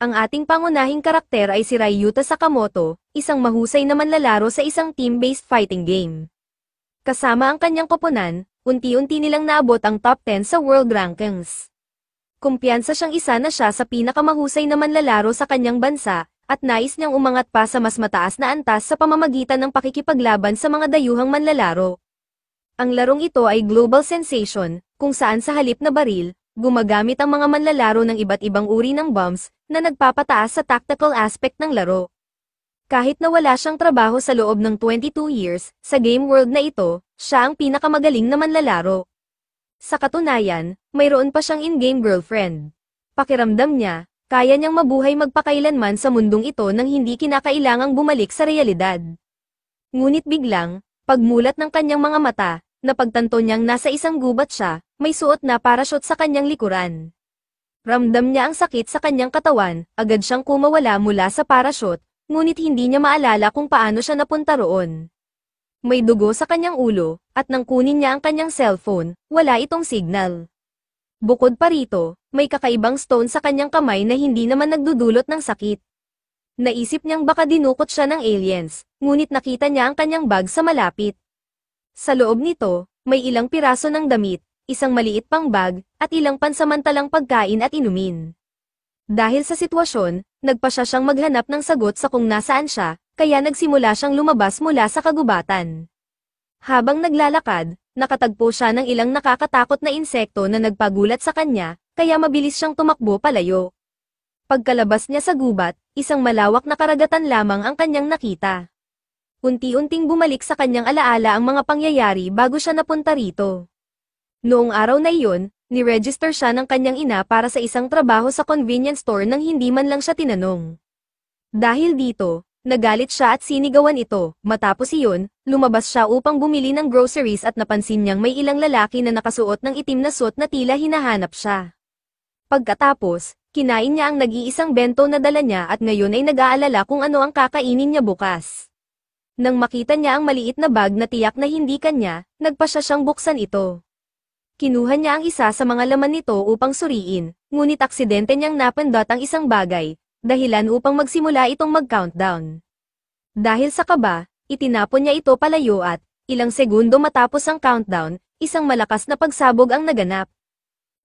Ang ating pangunahing karakter ay si Ryuta Sakamoto, isang mahusay na manlalaro sa isang team-based fighting game. Kasama ang kanyang koponan, unti-unti nilang naabot ang top 10 sa world rankings. Kumpiyansa siyang isa na siya sa pinakamahusay na manlalaro sa kanyang bansa, at nais niyang umangat pa sa mas mataas na antas sa pamamagitan ng pakikipaglaban sa mga dayuhang manlalaro. Ang larong ito ay global sensation, kung saan sa halip na baril, gumagamit ang mga manlalaro ng iba't ibang uri ng bombs, na nagpapataas sa tactical aspect ng laro. Kahit na wala siyang trabaho sa loob ng 22 years, sa game world na ito, siya ang pinakamagaling na manlalaro. Sa katunayan, mayroon pa siyang in-game girlfriend. Pakiramdam niya, kaya niyang mabuhay magpakailanman sa mundong ito nang hindi kinakailangang bumalik sa realidad. Ngunit biglang, pagmulat ng kanyang mga mata, napagtanto niyang nasa isang gubat siya, may suot na parachute sa kanyang likuran. Ramdam niya ang sakit sa kanyang katawan, agad siyang kumawala mula sa parachute, ngunit hindi niya maalala kung paano siya napunta roon. May dugo sa kanyang ulo, at nang kunin niya ang kanyang cellphone, wala itong signal. Bukod pa rito, may kakaibang stone sa kanyang kamay na hindi naman nagdudulot ng sakit. Naisip niyang baka dinukot siya ng aliens, ngunit nakita niya ang kanyang bag sa malapit. Sa loob nito, may ilang piraso ng damit, isang maliit pang bag, at ilang pansamantalang pagkain at inumin. Dahil sa sitwasyon, nagpasya siyang maghanap ng sagot sa kung nasaan siya, kaya nagsimula siyang lumabas mula sa kagubatan. Habang naglalakad, nakatagpo siya ng ilang nakakatakot na insekto na nagpagulat sa kanya, kaya mabilis siyang tumakbo palayo. Pagkalabas niya sa gubat, isang malawak na karagatan lamang ang kanyang nakita. Unti-unting bumalik sa kanyang alaala ang mga pangyayari bago siya napunta rito. Noong araw na iyon, ni-register siya ng kanyang ina para sa isang trabaho sa convenience store nang hindi man lang siya tinanong. Dahil dito, nagalit siya at sinigawan ito. Matapos iyon, lumabas siya upang bumili ng groceries at napansin niyang may ilang lalaki na nakasuot ng itim na suot na tila hinahanap siya. Pagkatapos, kinain niya ang nag-iisang bento na dala niya at ngayon ay nag-aalala kung ano ang kakainin niya bukas. Nang makita niya ang maliit na bag na tiyak na hindi kanya, nagpasya siyang buksan ito. Kinuha niya ang isa sa mga laman nito upang suriin, ngunit aksidente niyang napindot ang isang bagay, dahilan upang magsimula itong mag-countdown. Dahil sa kaba, itinapon niya ito palayo at, ilang segundo matapos ang countdown, isang malakas na pagsabog ang naganap.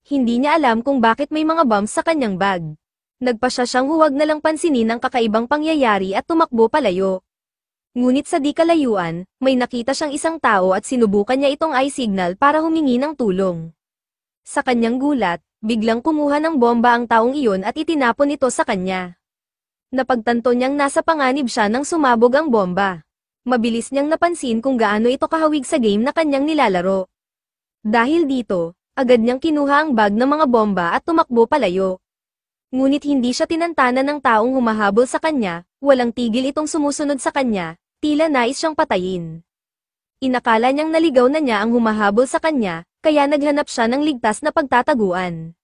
Hindi niya alam kung bakit may mga bombs sa kanyang bag. Nagpasya siyang huwag na lang pansinin ang kakaibang pangyayari at tumakbo palayo. Ngunit sa di kalayuan, may nakita siyang isang tao at sinubukan niya itong eye signal para humingi ng tulong. Sa kanyang gulat, biglang kumuha ng bomba ang taong iyon at itinapon ito sa kanya. Napagtanto niyang nasa panganib siya nang sumabog ang bomba. Mabilis niyang napansin kung gaano ito kahawig sa game na kanyang nilalaro. Dahil dito, agad niyang kinuha ang bag ng mga bomba at tumakbo palayo. Ngunit hindi siya tinantana ng taong humahabol sa kanya, walang tigil itong sumusunod sa kanya. Tila nais siyang patayin. Inakala niyang naligaw na niya ang humahabol sa kanya, kaya naghanap siya ng ligtas na pagtataguan.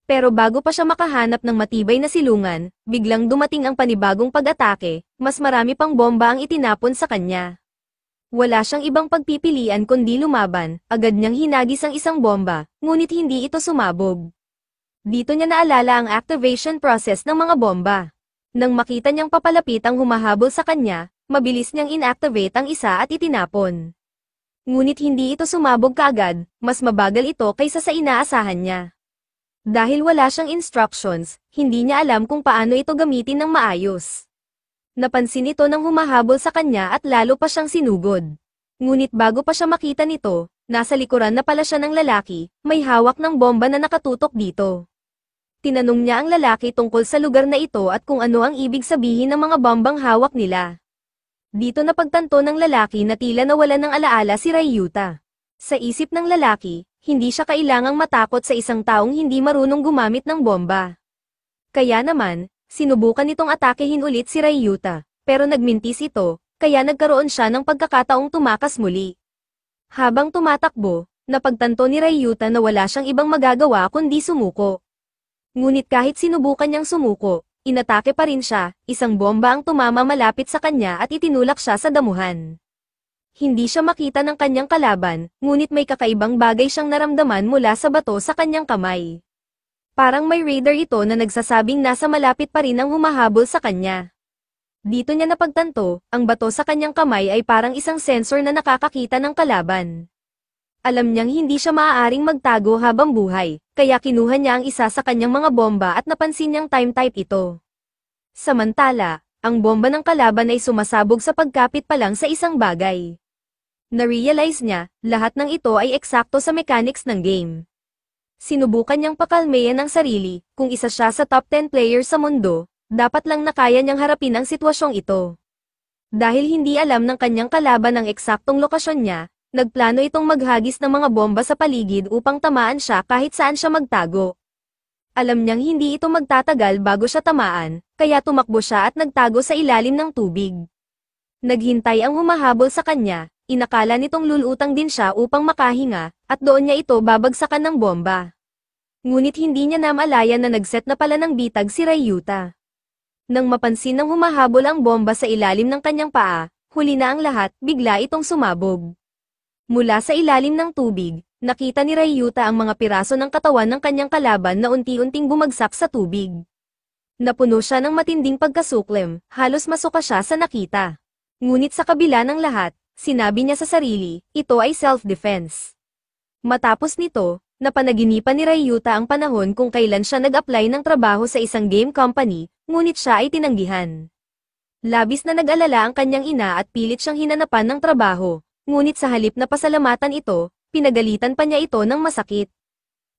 Pero bago pa siya makahanap ng matibay na silungan, biglang dumating ang panibagong pag-atake, mas marami pang bomba ang itinapon sa kanya. Wala siyang ibang pagpipilian kundi lumaban, agad niyang hinagis ang isang bomba, ngunit hindi ito sumabog. Dito niya naalala ang activation process ng mga bomba. Nang makita niyang papalapit ang humahabol sa kanya, mabilis niyang inactivate ang isa at itinapon. Ngunit hindi ito sumabog kaagad, mas mabagal ito kaysa sa inaasahan niya. Dahil wala siyang instructions, hindi niya alam kung paano ito gamitin ng maayos. Napansin ito ng humahabol sa kanya at lalo pa siyang sinugod. Ngunit bago pa siya makita nito, nasa likuran na pala siya ng lalaki, may hawak ng bomba na nakatutok dito. Tinanong niya ang lalaki tungkol sa lugar na ito at kung ano ang ibig sabihin ng mga bombang hawak nila. Dito napagtanto ng lalaki na tila nawalan ng alaala si Ryuta. Sa isip ng lalaki, hindi siya kailangang matakot sa isang taong hindi marunong gumamit ng bomba. Kaya naman, sinubukan itong atakehin ulit si Ryuta, pero nagmintis ito, kaya nagkaroon siya ng pagkakataong tumakas muli. Habang tumatakbo, napagtanto ni Ryuta na wala siyang ibang magagawa kundi sumuko. Ngunit kahit sinubukan niyang sumuko, inatake pa rin siya, isang bomba ang tumama malapit sa kanya at itinulak siya sa damuhan. Hindi siya makita ng kanyang kalaban, ngunit may kakaibang bagay siyang naramdaman mula sa bato sa kanyang kamay. Parang may radar ito na nagsasabing nasa malapit pa rin ang humahabol sa kanya. Dito niya napagtanto, ang bato sa kanyang kamay ay parang isang sensor na nakakakita ng kalaban. Alam niyang hindi siya maaaring magtago habang buhay, kaya kinuha niya ang isa sa kanyang mga bomba at napansin niyang time type ito. Samantala, ang bomba ng kalaban ay sumasabog sa pagkapit pa lang sa isang bagay. Na-realize niya, lahat ng ito ay eksakto sa mechanics ng game. Sinubukan niyang pakalmayan ang sarili, kung isa siya sa top 10 players sa mundo, dapat lang na kaya niyang harapin ang sitwasyong ito. Dahil hindi alam ng kanyang kalaban ang eksaktong lokasyon niya, nagplano itong maghagis ng mga bomba sa paligid upang tamaan siya kahit saan siya magtago. Alam niyang hindi ito magtatagal bago siya tamaan, kaya tumakbo siya at nagtago sa ilalim ng tubig. Naghintay ang humahabol sa kanya, inakala nitong lulutang din siya upang makahinga, at doon niya ito babagsakan ng bomba. Ngunit hindi niya namalayan na nagset na pala ng bitag si Ryuta. Nang mapansin ng humahabol ang bomba sa ilalim ng kanyang paa, huli na ang lahat, bigla itong sumabog. Mula sa ilalim ng tubig, nakita ni Ryuta ang mga piraso ng katawan ng kanyang kalaban na unti-unting bumagsak sa tubig. Napuno siya ng matinding pagkasuklim, halos masuka siya sa nakita. Ngunit sa kabila ng lahat, sinabi niya sa sarili, ito ay self-defense. Matapos nito, napanaginipan ni Ryuta ang panahon kung kailan siya nag-apply ng trabaho sa isang game company, ngunit siya ay tinanggihan. Labis na nag-alala ang kanyang ina at pilit siyang hinanapan ng trabaho, ngunit sa halip na pasalamatan ito, pinagalitan pa niya ito ng masakit.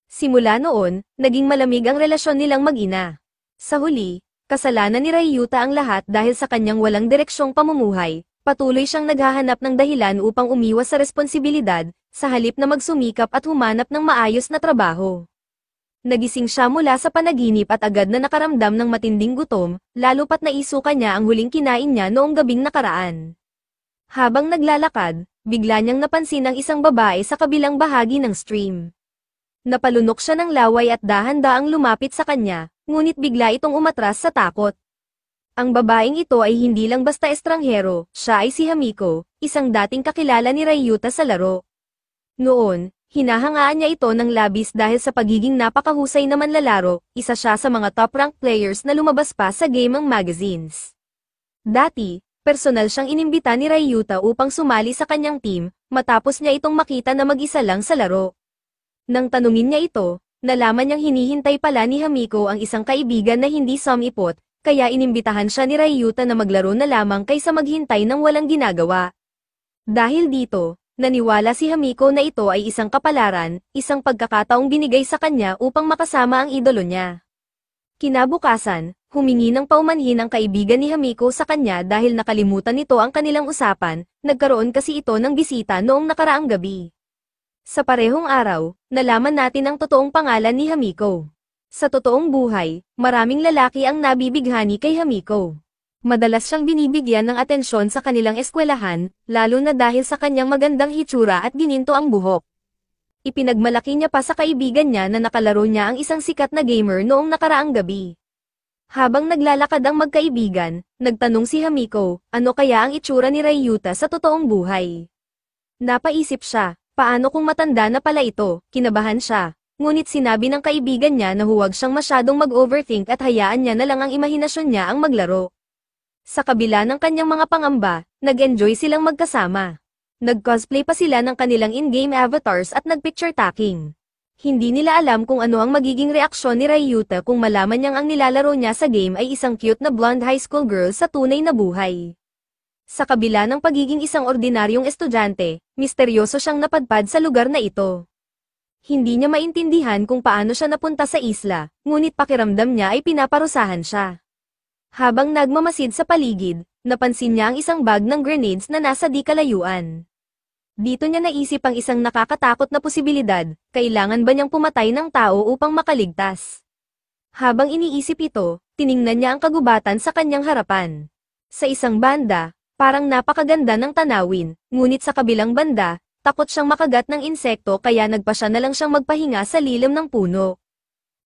Simula noon, naging malamig ang relasyon nilang mag-ina. Sa huli, kasalanan ni Ryuta ang lahat dahil sa kanyang walang direksyong pamumuhay, patuloy siyang naghahanap ng dahilan upang umiwas sa responsibilidad, sa halip na magsumikap at humanap ng maayos na trabaho. Nagising siya mula sa panaginip at agad na nakaramdam ng matinding gutom, lalo pat naisuka niya ang huling kinain niya noong gabing nakaraan. Habang naglalakad, bigla niyang napansin ang isang babae sa kabilang bahagi ng stream. Napalunok siya ng laway at dahan-daang lumapit sa kanya, ngunit bigla itong umatras sa takot. Ang babaeng ito ay hindi lang basta estranghero, siya ay si Hamiko, isang dating kakilala ni Ryuta sa laro. Noon, hinahangaan niya ito ng labis dahil sa pagiging napakahusay na manlalaro, isa siya sa mga top-ranked players na lumabas pa sa gaming magazines. Dati, personal siyang inimbita ni Ryuta upang sumali sa kanyang team, matapos niya itong makita na mag-isa lang sa laro. Nang tanungin niya ito, nalaman niyang hinihintay pala ni Hamiko ang isang kaibigan na hindi sumipot, kaya inimbitahan siya ni Ryuta na maglaro na lamang kaysa maghintay ng walang ginagawa. Dahil dito, naniwala si Hamiko na ito ay isang kapalaran, isang pagkakataong binigay sa kanya upang makasama ang idolo niya. Kinabukasan, humingi ng paumanhin ang kaibigan ni Hamiko sa kanya dahil nakalimutan nito ang kanilang usapan, nagkaroon kasi ito ng bisita noong nakaraang gabi. Sa parehong araw, nalaman natin ang totoong pangalan ni Hamiko. Sa totoong buhay, maraming lalaki ang nabibighani kay Hamiko. Madalas siyang binibigyan ng atensyon sa kanilang eskwelahan, lalo na dahil sa kanyang magandang hitsura at gininto ang buhok. Ipinagmalaki niya pa sa kaibigan niya na nakalaro niya ang isang sikat na gamer noong nakaraang gabi. Habang naglalakad ang magkaibigan, nagtanong si Hamiko, ano kaya ang itsura ni Ryuta sa totoong buhay? Napaisip siya, paano kung matanda na pala ito, kinabahan siya. Ngunit sinabi ng kaibigan niya na huwag siyang masyadong mag-overthink at hayaan niya na lang ang imahinasyon niya ang maglaro. Sa kabila ng kanyang mga pangamba, nag-enjoy silang magkasama. Nag-cosplay pa sila ng kanilang in-game avatars at nag-picture taking. Hindi nila alam kung ano ang magiging reaksyon ni Ryuta kung malaman niyang ang nilalaro niya sa game ay isang cute na blonde high school girl sa tunay na buhay. Sa kabila ng pagiging isang ordinaryong estudyante, misteryoso siyang napadpad sa lugar na ito. Hindi niya maintindihan kung paano siya napunta sa isla, ngunit pakiramdam niya ay pinaparusahan siya. Habang nagmamasid sa paligid, napansin niya ang isang bag ng grenades na nasa di kalayuan. Dito niya naisip ang isang nakakatakot na posibilidad, kailangan ba niyang pumatay ng tao upang makaligtas? Habang iniisip ito, tiningnan niya ang kagubatan sa kanyang harapan. Sa isang banda, parang napakaganda ng tanawin, ngunit sa kabilang banda, takot siyang makagat ng insekto kaya nagpa siya na lang siyang magpahinga sa lilim ng puno.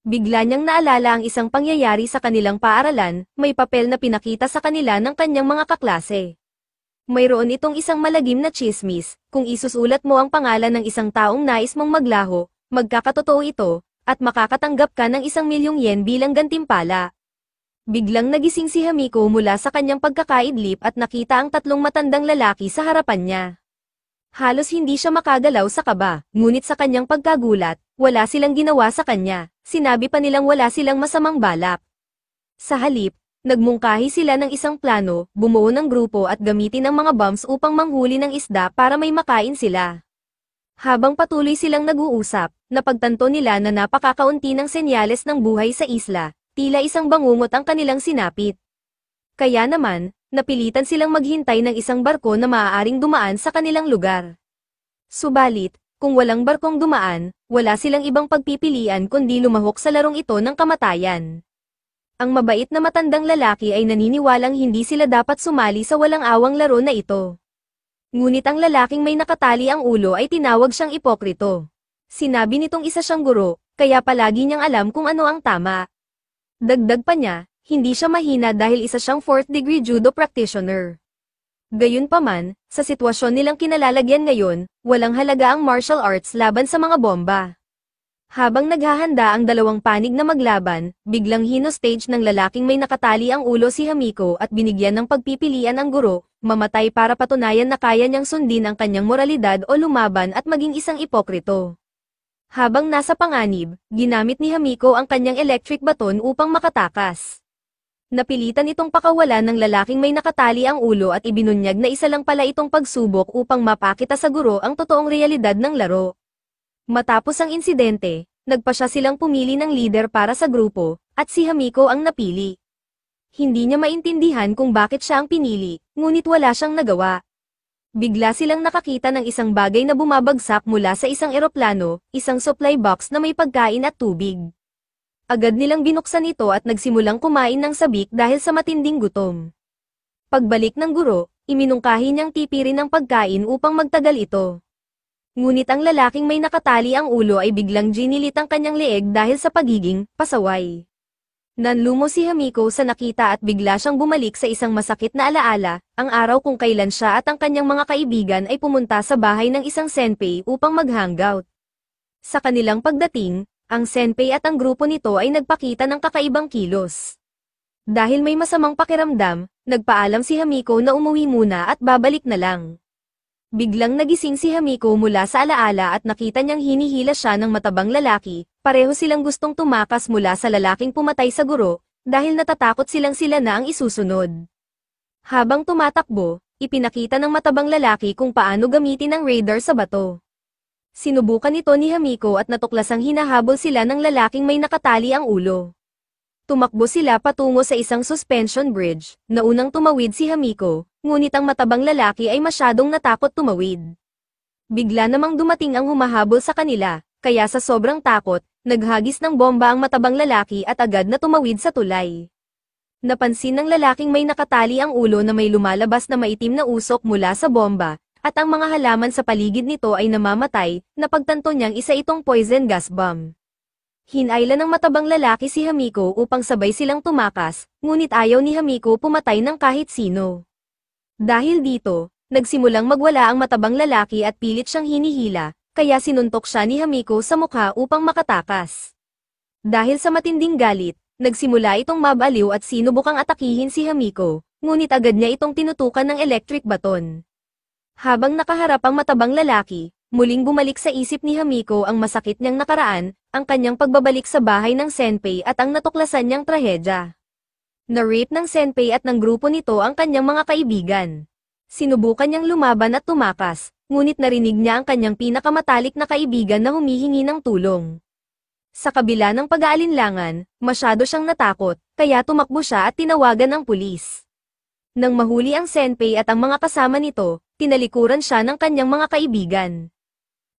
Bigla niyang naalala ang isang pangyayari sa kanilang paaralan, may papel na pinakita sa kanila ng kanyang mga kaklase. Mayroon itong isang malagim na tsismis, kung isusulat mo ang pangalan ng isang taong nais mong maglaho, magkakatotoo ito, at makakatanggap ka ng 1,000,000 yen bilang gantimpala. Biglang nagising si Hamiko mula sa kanyang pagkakaidlip at nakita ang tatlong matandang lalaki sa harapan niya. Halos hindi siya makagalaw sa kaba, ngunit sa kanyang pagkagulat, wala silang ginawa sa kanya, sinabi pa nilang wala silang masamang balak. Sa halip, nagmungkahi sila ng isang plano, bumuo ng grupo at gamitin ang mga bombs upang manghuli ng isda para may makain sila. Habang patuloy silang nag-uusap, napagtanto nila na napakakaunti ng senyales ng buhay sa isla, tila isang bangungot ang kanilang sinapit. Kaya naman, napilitan silang maghintay ng isang barko na maaaring dumaan sa kanilang lugar. Subalit, kung walang barkong dumaan, wala silang ibang pagpipilian kundi lumahok sa larong ito ng kamatayan. Ang mabait na matandang lalaki ay naniniwalang hindi sila dapat sumali sa walang awang laro na ito. Ngunit ang lalaking may nakatali ang ulo ay tinawag siyang ipokrito. Sinabi nitong isa siyang guro, kaya palagi niyang alam kung ano ang tama. Dagdag pa niya, hindi siya mahina dahil isa siyang 4th degree judo practitioner. Gayunpaman, sa sitwasyon nilang kinalalagyan ngayon, walang halaga ang martial arts laban sa mga bomba. Habang naghahanda ang dalawang panig na maglaban, biglang hinostage ng lalaking may nakatali ang ulo si Hamiko at binigyan ng pagpipilian ang guro, mamatay para patunayan na kaya niyang sundin ang kanyang moralidad o lumaban at maging isang ipokrito. Habang nasa panganib, ginamit ni Hamiko ang kanyang electric baton upang makatakas. Napilitan itong pakawalan ng lalaking may nakatali ang ulo at ibinunyag na isa lang pala itong pagsubok upang mapakita sa guro ang totoong realidad ng laro. Matapos ang insidente, nagpasya silang pumili ng leader para sa grupo, at si Hamiko ang napili. Hindi niya maintindihan kung bakit siya ang pinili, ngunit wala siyang nagawa. Bigla silang nakakita ng isang bagay na bumabagsak mula sa isang eroplano, isang supply box na may pagkain at tubig. Agad nilang binuksan ito at nagsimulang kumain ng sabik dahil sa matinding gutom. Pagbalik ng guro, iminungkahi niyang tipirin ang pagkain upang magtagal ito. Ngunit ang lalaking may nakatali ang ulo ay biglang ginilit ang kanyang leeg dahil sa pagiging pasaway. Nanlumo si Hamiko sa nakita at bigla siyang bumalik sa isang masakit na alaala, ang araw kung kailan siya at ang kanyang mga kaibigan ay pumunta sa bahay ng isang senpai upang mag-hangout. Sa kanilang pagdating, ang senpai at ang grupo nito ay nagpakita ng kakaibang kilos. Dahil may masamang pakiramdam, nagpaalam si Hamiko na umuwi muna at babalik na lang. Biglang nagising si Hamiko mula sa alaala at nakita niyang hinihila siya ng matabang lalaki, pareho silang gustong tumakas mula sa lalaking pumatay sa guro, dahil natatakot sila na ang isusunod. Habang tumatakbo, ipinakita ng matabang lalaki kung paano gamitin ang radar sa bato. Sinubukan ito ni Hamiko at natuklasang hinahabol sila ng lalaking may nakatali ang ulo. Tumakbo sila patungo sa isang suspension bridge, na unang tumawid si Hamiko, ngunit ang matabang lalaki ay masyadong natakot tumawid. Bigla namang dumating ang humahabol sa kanila, kaya sa sobrang takot, naghagis ng bomba ang matabang lalaki at agad na tumawid sa tulay. Napansin ng lalaking may nakatali ang ulo na may lumalabas na maitim na usok mula sa bomba, at ang mga halaman sa paligid nito ay namamatay, napagtanto niyang isa itong poison gas bomb. Hinayla ng matabang lalaki si Hamiko upang sabay silang tumakas, ngunit ayaw ni Hamiko pumatay ng kahit sino. Dahil dito, nagsimulang magwala ang matabang lalaki at pilit siyang hinihila, kaya sinuntok siya ni Hamiko sa mukha upang makatakas. Dahil sa matinding galit, nagsimula itong mabaliw at sinubukang atakihin si Hamiko, ngunit agad niya itong tinutukan ng electric baton. Habang nakaharap ang matabang lalaki, muling bumalik sa isip ni Hamiko ang masakit niyang nakaraan, ang kanyang pagbabalik sa bahay ng senpai at ang natuklasan niyang trahedya. Na-rape ng senpai at ng grupo nito ang kanyang mga kaibigan. Sinubukan niyang lumaban at tumakas, ngunit narinig niya ang kanyang pinakamatalik na kaibigan na humihingi ng tulong. Sa kabila ng pag-aalinlangan, masyado siyang natakot, kaya tumakbo siya at tinawagan ang pulis. Nang mahuli ang senpai at ang mga kasama nito, tinalikuran siya ng kanyang mga kaibigan.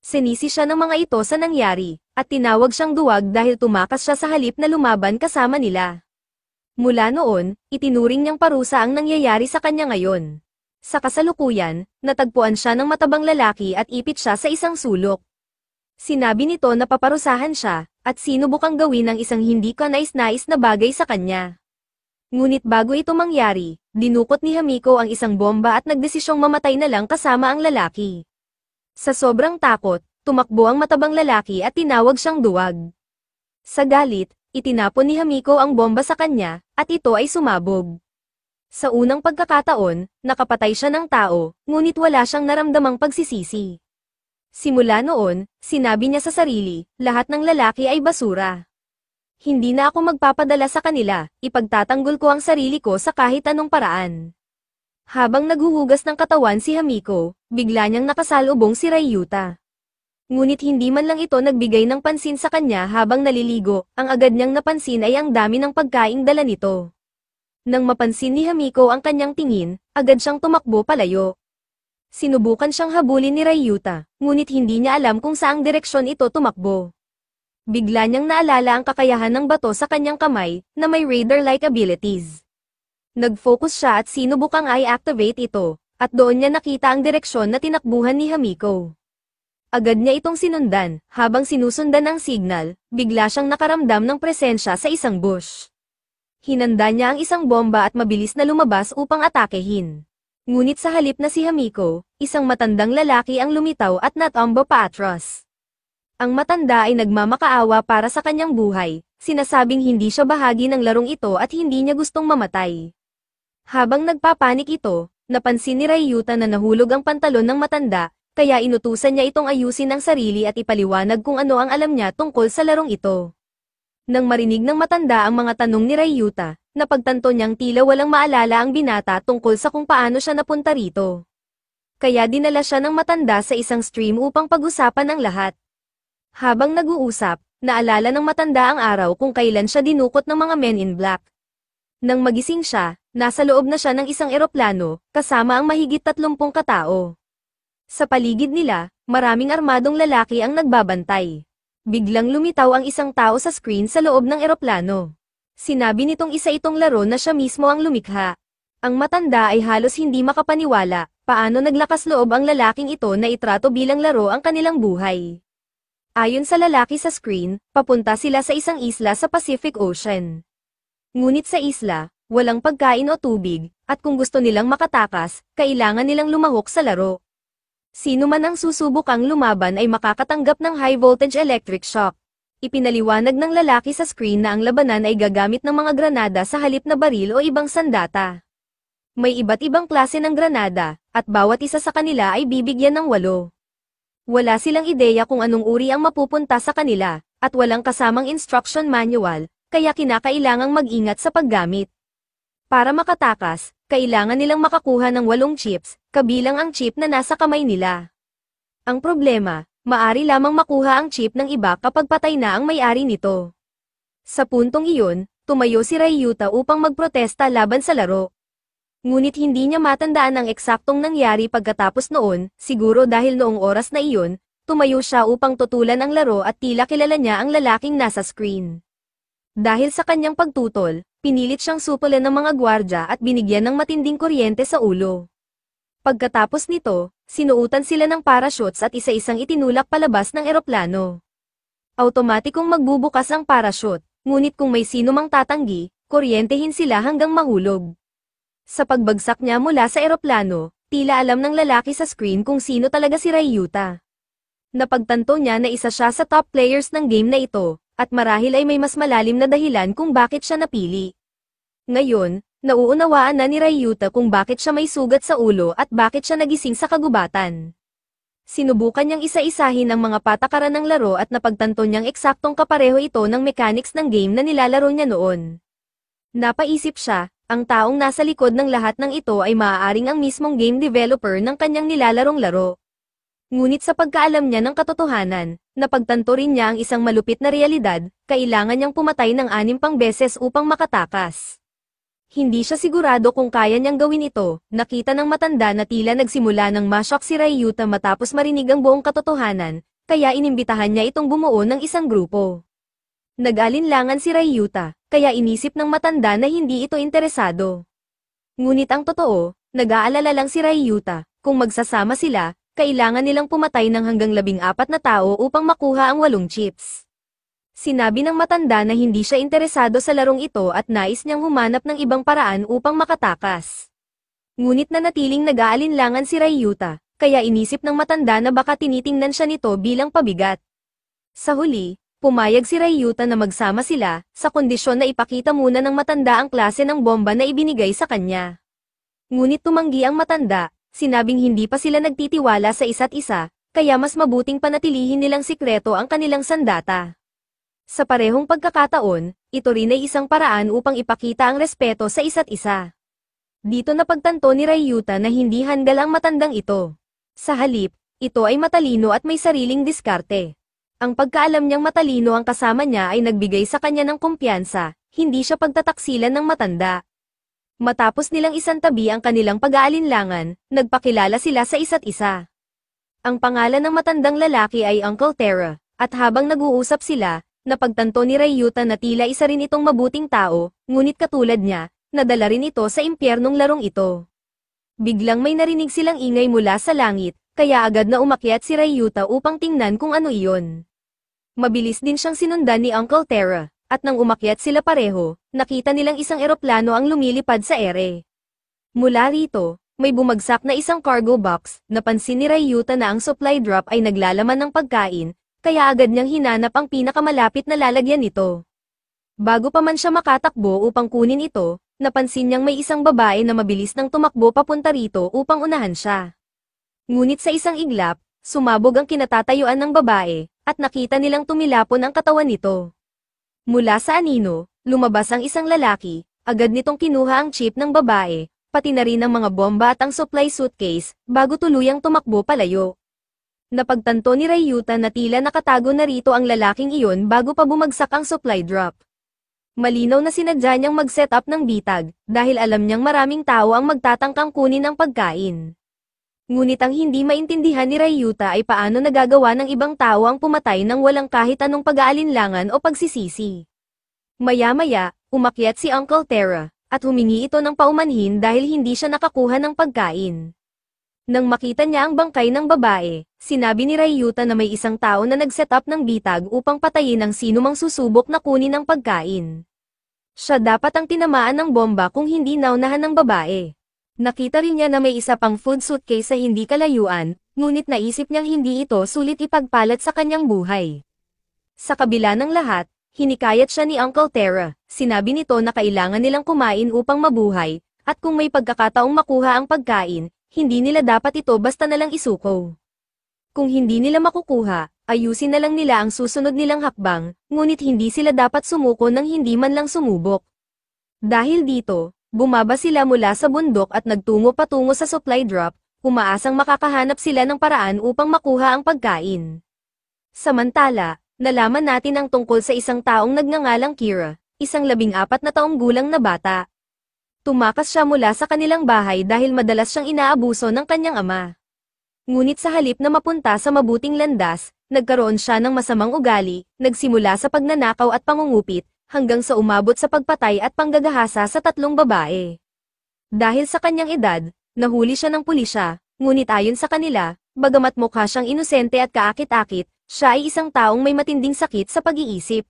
Sinisi siya ng mga ito sa nangyari, at tinawag siyang duwag dahil tumakas siya sa halip na lumaban kasama nila. Mula noon, itinuring niyang parusa ang nangyayari sa kanya ngayon. Sa kasalukuyan, natagpuan siya ng matabang lalaki at ipit siya sa isang sulok. Sinabi nito na paparusahan siya, at sinubukang gawin ang isang hindi kanais-nais na bagay sa kanya. Ngunit bago ito mangyari, dinukot ni Hamiko ang isang bomba at nagdesisyong mamatay na lang kasama ang lalaki. Sa sobrang takot, tumakbo ang matabang lalaki at tinawag siyang duwag. Sa galit, itinapon ni Hamiko ang bomba sa kanya, at ito ay sumabog. Sa unang pagkakataon, nakapatay siya ng tao, ngunit wala siyang naramdamang pagsisisi. Simula noon, sinabi niya sa sarili, lahat ng lalaki ay basura. Hindi na ako magpapadala sa kanila, ipagtatanggol ko ang sarili ko sa kahit anong paraan. Habang naghuhugas ng katawan si Hamiko, bigla niyang nakasalubong si Ryuta. Ngunit hindi man lang ito nagbigay ng pansin sa kanya habang naliligo, ang agad niyang napansin ay ang dami ng pagkaing dala nito. Nang mapansin ni Hamiko ang kanyang tingin, agad siyang tumakbo palayo. Sinubukan siyang habulin ni Ryuta, ngunit hindi niya alam kung saang direksyon ito tumakbo. Bigla niyang naalala ang kakayahan ng bato sa kanyang kamay, na may radar-like abilities. Nag-focus siya at sinubukang i-activate ito, at doon niya nakita ang direksyon na tinakbuhan ni Hamiko. Agad niya itong sinundan, habang sinusundan ang signal, bigla siyang nakaramdam ng presensya sa isang bush. Hinanda niya ang isang bomba at mabilis na lumabas upang atakehin. Ngunit sa halip na si Hamiko, isang matandang lalaki ang lumitaw at natombo paatras. Ang matanda ay nagmamakaawa para sa kanyang buhay, sinasabing hindi siya bahagi ng larong ito at hindi niya gustong mamatay. Habang nagpapanik ito, napansin ni Ryuta na nahulog ang pantalon ng matanda, kaya inutusan niya itong ayusin ang sarili at ipaliwanag kung ano ang alam niya tungkol sa larong ito. Nang marinig ng matanda ang mga tanong ni Ryuta, napagtanto niyang tila walang maalala ang binata tungkol sa kung paano siya napunta rito. Kaya dinala siya ng matanda sa isang stream upang pag-usapan ang lahat. Habang nag-uusap, naalala ng matanda ang araw kung kailan siya dinukot ng mga men in black. Nang magising siya, nasa loob na siya ng isang eroplano, kasama ang mahigit 30 katao. Sa paligid nila, maraming armadong lalaki ang nagbabantay. Biglang lumitaw ang isang tao sa screen sa loob ng eroplano. Sinabi nitong isa itong laro na siya mismo ang lumikha. Ang matanda ay halos hindi makapaniwala, paano naglakas loob ang lalaking ito na itrato bilang laro ang kanilang buhay. Ayon sa lalaki sa screen, papunta sila sa isang isla sa Pacific Ocean. Ngunit sa isla, walang pagkain o tubig, at kung gusto nilang makatakas, kailangan nilang lumahok sa laro. Sino man ang susubukang lumaban ay makakatanggap ng high-voltage electric shock. Ipinaliwanag ng lalaki sa screen na ang labanan ay gagamit ng mga granada sa halip na baril o ibang sandata. May iba't ibang klase ng granada, at bawat isa sa kanila ay bibigyan ng 8. Wala silang ideya kung anong uri ang mapupunta sa kanila, at walang kasamang instruction manual, kaya kinakailangang mag-ingat sa paggamit. Para makatakas, kailangan nilang makakuha ng 8 chips, kabilang ang chip na nasa kamay nila. Ang problema, maari lamang makuha ang chip ng iba kapag patay na ang may-ari nito. Sa puntong iyon, tumayo si Ryuta upang magprotesta laban sa laro. Ngunit hindi niya matandaan ang eksaktong nangyari pagkatapos noon, siguro dahil noong oras na iyon, tumayo siya upang tutulan ang laro at tila kilala niya ang lalaking nasa screen. Dahil sa kanyang pagtutol, pinilit siyang supulan ng mga gwardya at binigyan ng matinding kuryente sa ulo. Pagkatapos nito, sinuutan sila ng parachutes at isa-isang itinulak palabas ng eroplano. Automatikong magbubukas ang parachute, ngunit kung may sino mang tatanggi, kuryentehin sila hanggang mahulog. Sa pagbagsak niya mula sa eroplano, tila alam ng lalaki sa screen kung sino talaga si Ryuta. Napagtanto niya na isa siya sa top players ng game na ito, at marahil ay may mas malalim na dahilan kung bakit siya napili. Ngayon, nauunawaan na ni Ryuta kung bakit siya may sugat sa ulo at bakit siya nagising sa kagubatan. Sinubukan niyang isa-isahin ang mga patakaran ng laro at napagtanto niyang eksaktong kapareho ito ng mechanics ng game na nilalaro niya noon. Napaisip siya, ang taong nasa likod ng lahat ng ito ay maaaring ang mismong game developer ng kanyang nilalarong laro. Ngunit sa pagkaalam niya ng katotohanan, napagtanto rin niya ang isang malupit na realidad, kailangan niyang pumatay ng 6 pang beses upang makatakas. Hindi siya sigurado kung kaya niyang gawin ito, nakita ng matanda na tila nagsimula ng ma-shock si Ryuta matapos marinig ang buong katotohanan, kaya inimbitahan niya itong bumuo ng isang grupo. Nag-alinlangan si Ryuta, kaya inisip ng matanda na hindi ito interesado. Ngunit ang totoo, nag-aalala lang si Ryuta, kung magsasama sila, kailangan nilang pumatay ng hanggang 14 na tao upang makuha ang 8 chips. Sinabi ng matanda na hindi siya interesado sa larong ito at nais niyang humanap ng ibang paraan upang makatakas. Ngunit nanatiling nag-aalinlangan si Ryuta, kaya inisip ng matanda na baka tinitingnan siya nito bilang pabigat. Sa huli, Pumayag si Ryuta na magsama sila, sa kondisyon na ipakita muna ng matanda ang klase ng bomba na ibinigay sa kanya. Ngunit tumanggi ang matanda, sinabing hindi pa sila nagtitiwala sa isa't isa, kaya mas mabuting panatilihin nilang sikreto ang kanilang sandata. Sa parehong pagkakataon, ito rin ay isang paraan upang ipakita ang respeto sa isa't isa. Dito napagtanto ni Ryuta na hindi handal ang matandang ito. Sa halip, ito ay matalino at may sariling diskarte. Ang pagkaalam niyang matalino ang kasama niya ay nagbigay sa kanya ng kumpiyansa, hindi siya pagtataksilan ng matanda. Matapos nilang isantabi ang kanilang pag-aalinlangan, nagpakilala sila sa isa't isa. Ang pangalan ng matandang lalaki ay Uncle Terra, at habang nag-uusap sila, napagtanto ni Ryuta na tila isa rin itong mabuting tao, ngunit katulad niya, nadala rin ito sa impyernong larong ito. Biglang may narinig silang ingay mula sa langit, kaya agad na umakyat si Ryuta upang tingnan kung ano iyon. Mabilis din siyang sinundan ni Uncle Terra, at nang umakyat sila pareho, nakita nilang isang eroplano ang lumilipad sa ere. Mula rito, may bumagsak na isang cargo box, napansin ni Ryuta na ang supply drop ay naglalaman ng pagkain, kaya agad niyang hinanap ang pinakamalapit na lalagyan nito. Bago pa man siya makatakbo upang kunin ito, napansin niyang may isang babae na mabilis nang tumakbo papunta rito upang unahan siya. Ngunit sa isang iglap, sumabog ang kinatatayuan ng babae, at nakita nilang tumilapon ang katawan nito. Mula sa anino, lumabas ang isang lalaki, agad nitong kinuha ang chip ng babae, pati na rin ang mga bomba at ang supply suitcase, bago tuluyang tumakbo palayo. Napagtanto ni Ryuta na tila nakatago na rito ang lalaking iyon bago pa bumagsak ang supply drop. Malinaw na sinadya niyang mag-set up ng bitag, dahil alam niyang maraming tao ang magtatangkang kunin ang pagkain. Ngunit ang hindi maintindihan ni Ryuta ay paano nagagawa ng ibang tao ang pumatay nang walang kahit anong pag-aalinlangan o pagsisisi. Maya-maya, umakyat si Uncle Terra, at humingi ito ng paumanhin dahil hindi siya nakakuha ng pagkain. Nang makita niya ang bangkay ng babae, sinabi ni Ryuta na may isang tao na nag-set up ng bitag upang patayin ang sinumang susubok na kunin ang pagkain. Siya dapat ang tinamaan ng bomba kung hindi naunahan ng babae. Nakita rin niya na may isa pang food suitcase sa hindi kalayuan, ngunit naisip niyang hindi ito sulit ipagpalat sa kanyang buhay. Sa kabila ng lahat, hinikayat siya ni Uncle Terra, sinabi nito na kailangan nilang kumain upang mabuhay, at kung may pagkakataong makuha ang pagkain, hindi nila dapat ito basta nalang isuko. Kung hindi nila makukuha, ayusin na lang nila ang susunod nilang hakbang, ngunit hindi sila dapat sumuko nang hindi man lang sumubok. Dahil dito, bumaba sila mula sa bundok at nagtungo patungo sa supply drop, umaasang makakahanap sila ng paraan upang makuha ang pagkain. Samantala, nalaman natin ang tungkol sa isang taong nagngangalang Kira, isang 14 na taong gulang na bata. Tumakas siya mula sa kanilang bahay dahil madalas siyang inaabuso ng kanyang ama. Ngunit sa halip na mapunta sa mabuting landas, nagkaroon siya ng masamang ugali, nagsimula sa pagnanakaw at pangungupit, hanggang sa umabot sa pagpatay at panggagahasa sa 3 babae. Dahil sa kanyang edad, nahuli siya ng pulisya, ngunit ayon sa kanila, bagamat mukha siyang inosente at kaakit-akit, siya ay isang taong may matinding sakit sa pag-iisip.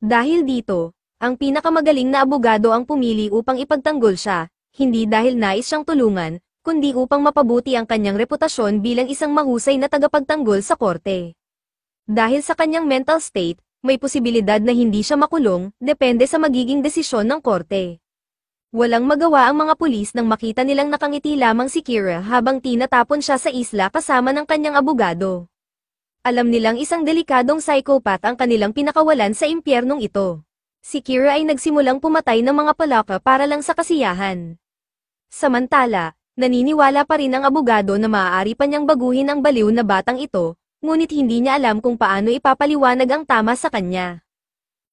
Dahil dito, ang pinakamagaling na abogado ang pumili upang ipagtanggol siya, hindi dahil nais siyang tulungan, kundi upang mapabuti ang kanyang reputasyon bilang isang mahusay na tagapagtanggol sa korte. Dahil sa kanyang mental state, may posibilidad na hindi siya makulong, depende sa magiging desisyon ng korte. Walang magawa ang mga pulis nang makita nilang nakangiti lamang si Kira habang tinatapon siya sa isla kasama ng kanyang abogado. Alam nilang isang delikadong psychopath ang kanilang pinakawalan sa impyernong ito. Si Kira ay nagsimulang pumatay ng mga palaka para lang sa kasiyahan. Samantala, naniniwala pa rin ang abogado na maaari pa niyang baguhin ang baliw na batang ito, ngunit hindi niya alam kung paano ipapaliwanag ang tama sa kanya.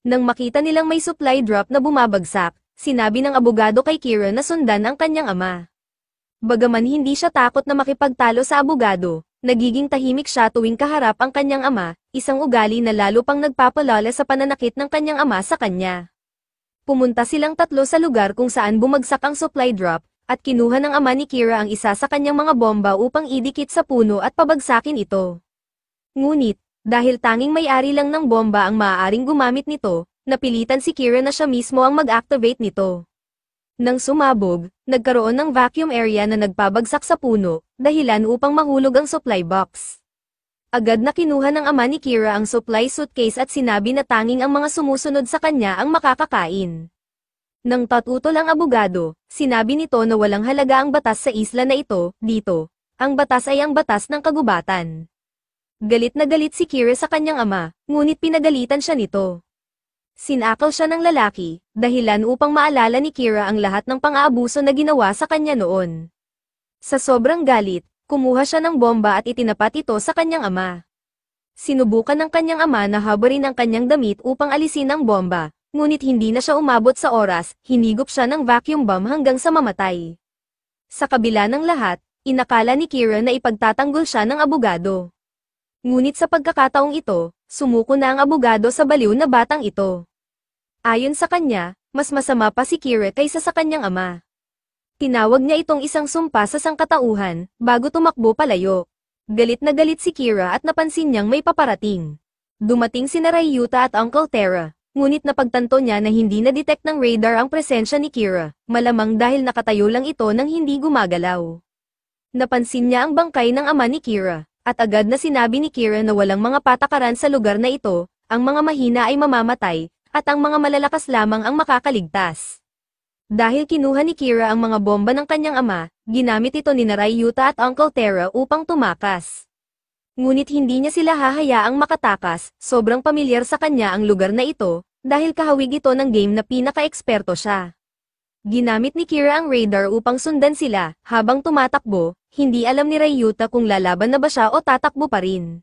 Nang makita nilang may supply drop na bumabagsak, sinabi ng abogado kay Kira na sundan ang kanyang ama. Bagaman hindi siya takot na makipagtalo sa abogado, nagiging tahimik siya tuwing kaharap ang kanyang ama, isang ugali na lalo pang nagpapalala sa pananakit ng kanyang ama sa kanya. Pumunta silang 3 sa lugar kung saan bumagsak ang supply drop, at kinuha ng ama ni Kira ang isa sa kanyang mga bomba upang idikit sa puno at pabagsakin ito. Ngunit, dahil tanging may-ari lang ng bomba ang maaaring gumamit nito, napilitan si Kira na siya mismo ang mag-activate nito. Nang sumabog, nagkaroon ng vacuum area na nagpabagsak sa puno, dahilan upang mahulog ang supply box. Agad na kinuha ng ama ni Kira ang supply suitcase at sinabi na tanging ang mga sumusunod sa kanya ang makakakain. Nang tatutol ang abogado, sinabi nito na walang halaga ang batas sa isla na ito, dito. Ang batas ay ang batas ng kagubatan. Galit na galit si Kira sa kanyang ama, ngunit pinagalitan siya nito. Sinakaw siya ng lalaki, dahilan upang maalala ni Kira ang lahat ng pang-aabuso na ginawa sa kanya noon. Sa sobrang galit, kumuha siya ng bomba at itinapat ito sa kanyang ama. Sinubukan ng kanyang ama na habarin ang kanyang damit upang alisin ang bomba. Ngunit hindi na siya umabot sa oras, hinigop siya ng vacuum bomb hanggang sa mamatay. Sa kabila ng lahat, inakala ni Kira na ipagtatanggol siya ng abogado. Ngunit sa pagkakataong ito, sumuko na ang abogado sa baliw na batang ito. Ayon sa kanya, mas masama pa si Kira kaysa sa kanyang ama. Tinawag niya itong isang sumpa sa sangkatauhan, bago tumakbo palayo. Galit na galit si Kira at napansin niyang may paparating. Dumating sina Ryuta at Uncle Terra. Ngunit napagtanto niya na hindi na-detect ng radar ang presensya ni Kira, malamang dahil nakatayo lang ito nang hindi gumagalaw. Napansin niya ang bangkay ng ama ni Kira, at agad na sinabi ni Kira na walang mga patakaran sa lugar na ito, ang mga mahina ay mamamatay, at ang mga malalakas lamang ang makakaligtas. Dahil kinuha ni Kira ang mga bomba ng kanyang ama, ginamit ito ni Ryuta at Uncle Terra upang tumakas. Ngunit hindi niya sila hahayaang makatakas, sobrang pamilyar sa kanya ang lugar na ito, dahil kahawig ito ng game na pinaka-eksperto siya. Ginamit ni Kira ang radar upang sundan sila, habang tumatakbo, hindi alam ni Ryuta kung lalaban na ba siya o tatakbo pa rin.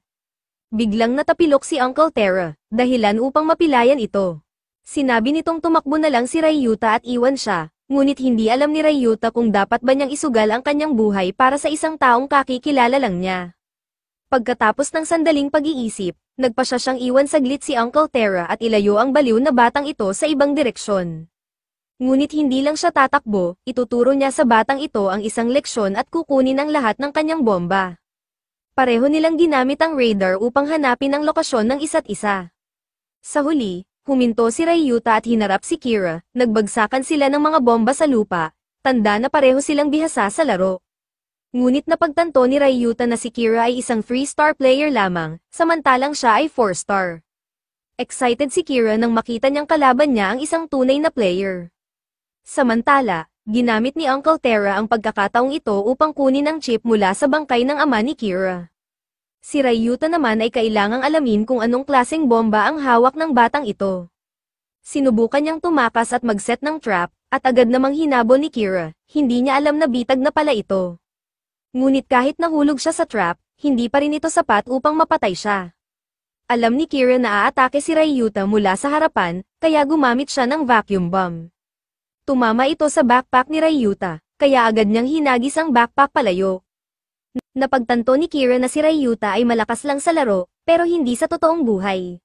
Biglang natapilok si Uncle Terra, dahilan upang mapilayan ito. Sinabi nitong tumakbo na lang si Ryuta at iwan siya, ngunit hindi alam ni Ryuta kung dapat ba niyang isugal ang kanyang buhay para sa isang taong kakikilala lang niya. Pagkatapos ng sandaling pag-iisip, nagpasya siyang iwan saglit si Uncle Terra at ilayo ang baliw na batang ito sa ibang direksyon. Ngunit hindi lang siya tatakbo, ituturo niya sa batang ito ang isang leksyon at kukunin ang lahat ng kanyang bomba. Pareho nilang ginamit ang radar upang hanapin ang lokasyon ng isa't isa. Sa huli, huminto si Ryuta at hinarap si Kira, nagbagsakan sila ng mga bomba sa lupa, tanda na pareho silang bihasa sa laro. Ngunit napagtanto ni Ryuta na si Kira ay isang 3-star player lamang, samantalang siya ay 4-star. Excited si Kira nang makita niyang kalaban niya ang isang tunay na player. Samantala, ginamit ni Uncle Terra ang pagkakataong ito upang kunin ang chip mula sa bangkay ng ama ni Kira. Si Ryuta naman ay kailangang alamin kung anong klaseng bomba ang hawak ng batang ito. Sinubukan niyang tumakas at mag-set ng trap, at agad namang hinabol ni Kira, hindi niya alam na bitag na pala ito. Ngunit kahit nahulog siya sa trap, hindi pa rin ito sapat upang mapatay siya. Alam ni Kira na aatake si Ryuta mula sa harapan, kaya gumamit siya ng vacuum bomb. Tumama ito sa backpack ni Ryuta, kaya agad niyang hinagis ang backpack palayo. Napagtanto ni Kira na si Ryuta ay malakas lang sa laro, pero hindi sa totoong buhay.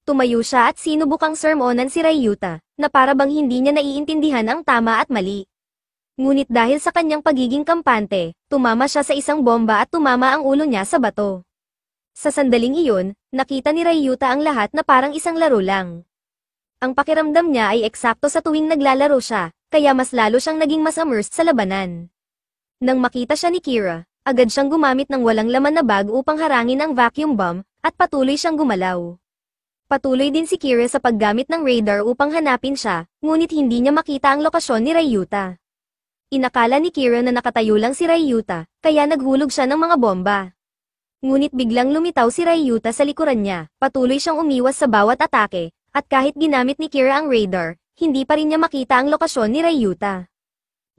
Tumayo siya at sinubukang sermonan si Ryuta, na para bang hindi niya naiintindihan ang tama at mali. Ngunit dahil sa kanyang pagiging kampante, tumama siya sa isang bomba at tumama ang ulo niya sa bato. Sa sandaling iyon, nakita ni Ryuta ang lahat na parang isang laro lang. Ang pakiramdam niya ay eksakto sa tuwing naglalaro siya, kaya mas lalo siyang naging mas immersed sa labanan. Nang makita siya ni Kira, agad siyang gumamit ng walang laman na bag upang harangin ang vacuum bomb, at patuloy siyang gumalaw. Patuloy din si Kira sa paggamit ng radar upang hanapin siya, ngunit hindi niya makita ang lokasyon ni Ryuta. Inakala ni Kira na nakatayo lang si Ryuta, kaya naghulog siya ng mga bomba. Ngunit biglang lumitaw si Ryuta sa likuran niya, patuloy siyang umiwas sa bawat atake, at kahit ginamit ni Kira ang radar, hindi pa rin niya makita ang lokasyon ni Ryuta.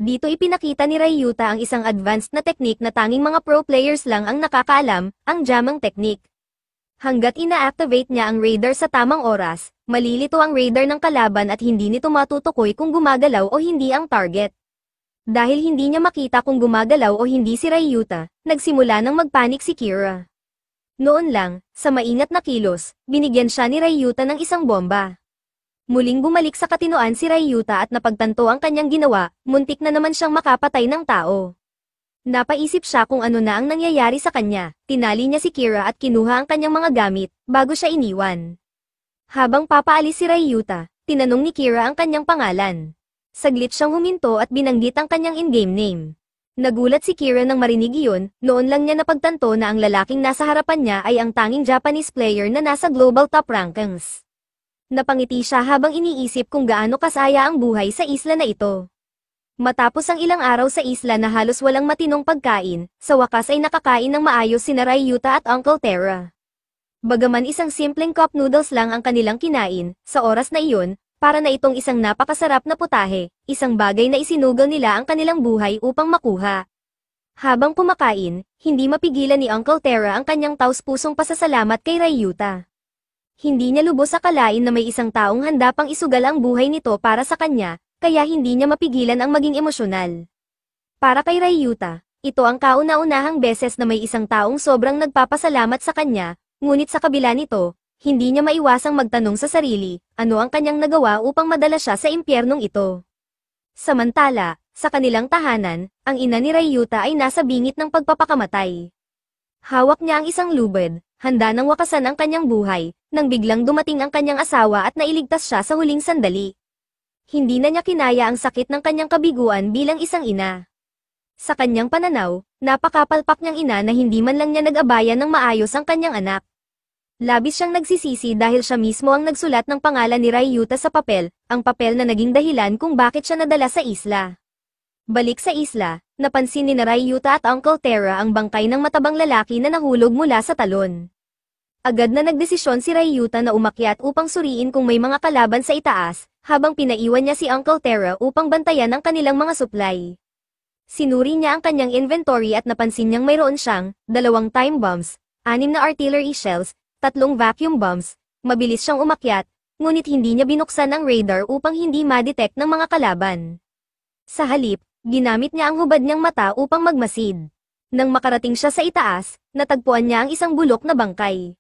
Dito ipinakita ni Ryuta ang isang advanced na teknik na tanging mga pro players lang ang nakakaalam, ang jamming technique. Hanggat ina-activate niya ang radar sa tamang oras, malilito ang radar ng kalaban at hindi nito matutukoy kung gumagalaw o hindi ang target. Dahil hindi niya makita kung gumagalaw o hindi si Ryuta, nagsimula nang magpanik si Kira. Noon lang, sa maingat na kilos, binigyan siya ni Ryuta ng isang bomba. Muling bumalik sa katinoan si Ryuta at napagtanto ang kanyang ginawa, muntik na naman siyang makapatay ng tao. Napaisip siya kung ano na ang nangyayari sa kanya, tinali niya si Kira at kinuha ang kanyang mga gamit, bago siya iniwan. Habang papaalis si Ryuta, tinanong ni Kira ang kanyang pangalan. Saglit siyang huminto at binanggit ang kanyang in-game name. Nagulat si Kira nang marinig iyon, noon lang niya napagtanto na ang lalaking nasa harapan niya ay ang tanging Japanese player na nasa global top rankings. Napangiti siya habang iniisip kung gaano kasaya ang buhay sa isla na ito. Matapos ang ilang araw sa isla na halos walang matinong pagkain, sa wakas ay nakakain ng maayos sina Ryuta at Uncle Terra. Bagaman isang simpleng cup noodles lang ang kanilang kinain, sa oras na iyon, para na itong isang napakasarap na putahe, isang bagay na isinugal nila ang kanilang buhay upang makuha. Habang kumakain, hindi mapigilan ni Uncle Terra ang kanyang taus-pusong pasasalamat kay Ryuta. Hindi niya lubos akalain na may isang taong handa pang isugal ang buhay nito para sa kanya, kaya hindi niya mapigilan ang maging emosyonal. Para kay Ryuta, ito ang kauna-unahang beses na may isang taong sobrang nagpapasalamat sa kanya, ngunit sa kabila nito, hindi niya maiwasang magtanong sa sarili, ano ang kanyang nagawa upang madala siya sa impyernong ito. Samantala, sa kanilang tahanan, ang ina ni Ryuta ay nasa bingit ng pagpapakamatay. Hawak niya ang isang lubid, handa nang wakasan ang kanyang buhay, nang biglang dumating ang kanyang asawa at nailigtas siya sa huling sandali. Hindi na niya kinaya ang sakit ng kanyang kabiguan bilang isang ina. Sa kanyang pananaw, napakapalpak niyang ina na hindi man lang niya nag-abaya ng maayos ang kanyang anak. Labis siyang nagsisisi dahil siya mismo ang nagsulat ng pangalan ni Ryuta sa papel, ang papel na naging dahilan kung bakit siya nadala sa isla. Balik sa isla, napansin ni Ryuta at Uncle Terra ang bangkay ng matabang lalaki na nahulog mula sa talon. Agad na nagdesisyon si Ryuta na umakyat upang suriin kung may mga kalaban sa itaas, habang pinaiwan niya si Uncle Terra upang bantayan ang kanilang mga supply. Sinuri niya ang kanyang inventory at napansin niyang mayroon siyang 2 time bombs, 6 na artillery shells, 3 vacuum bombs. Mabilis siyang umakyat, ngunit hindi niya binuksan ang radar upang hindi ma-detect ng mga kalaban. Sa halip, ginamit niya ang hubad niyang mata upang magmasid. Nang makarating siya sa itaas, natagpuan niya ang isang bulok na bangkay.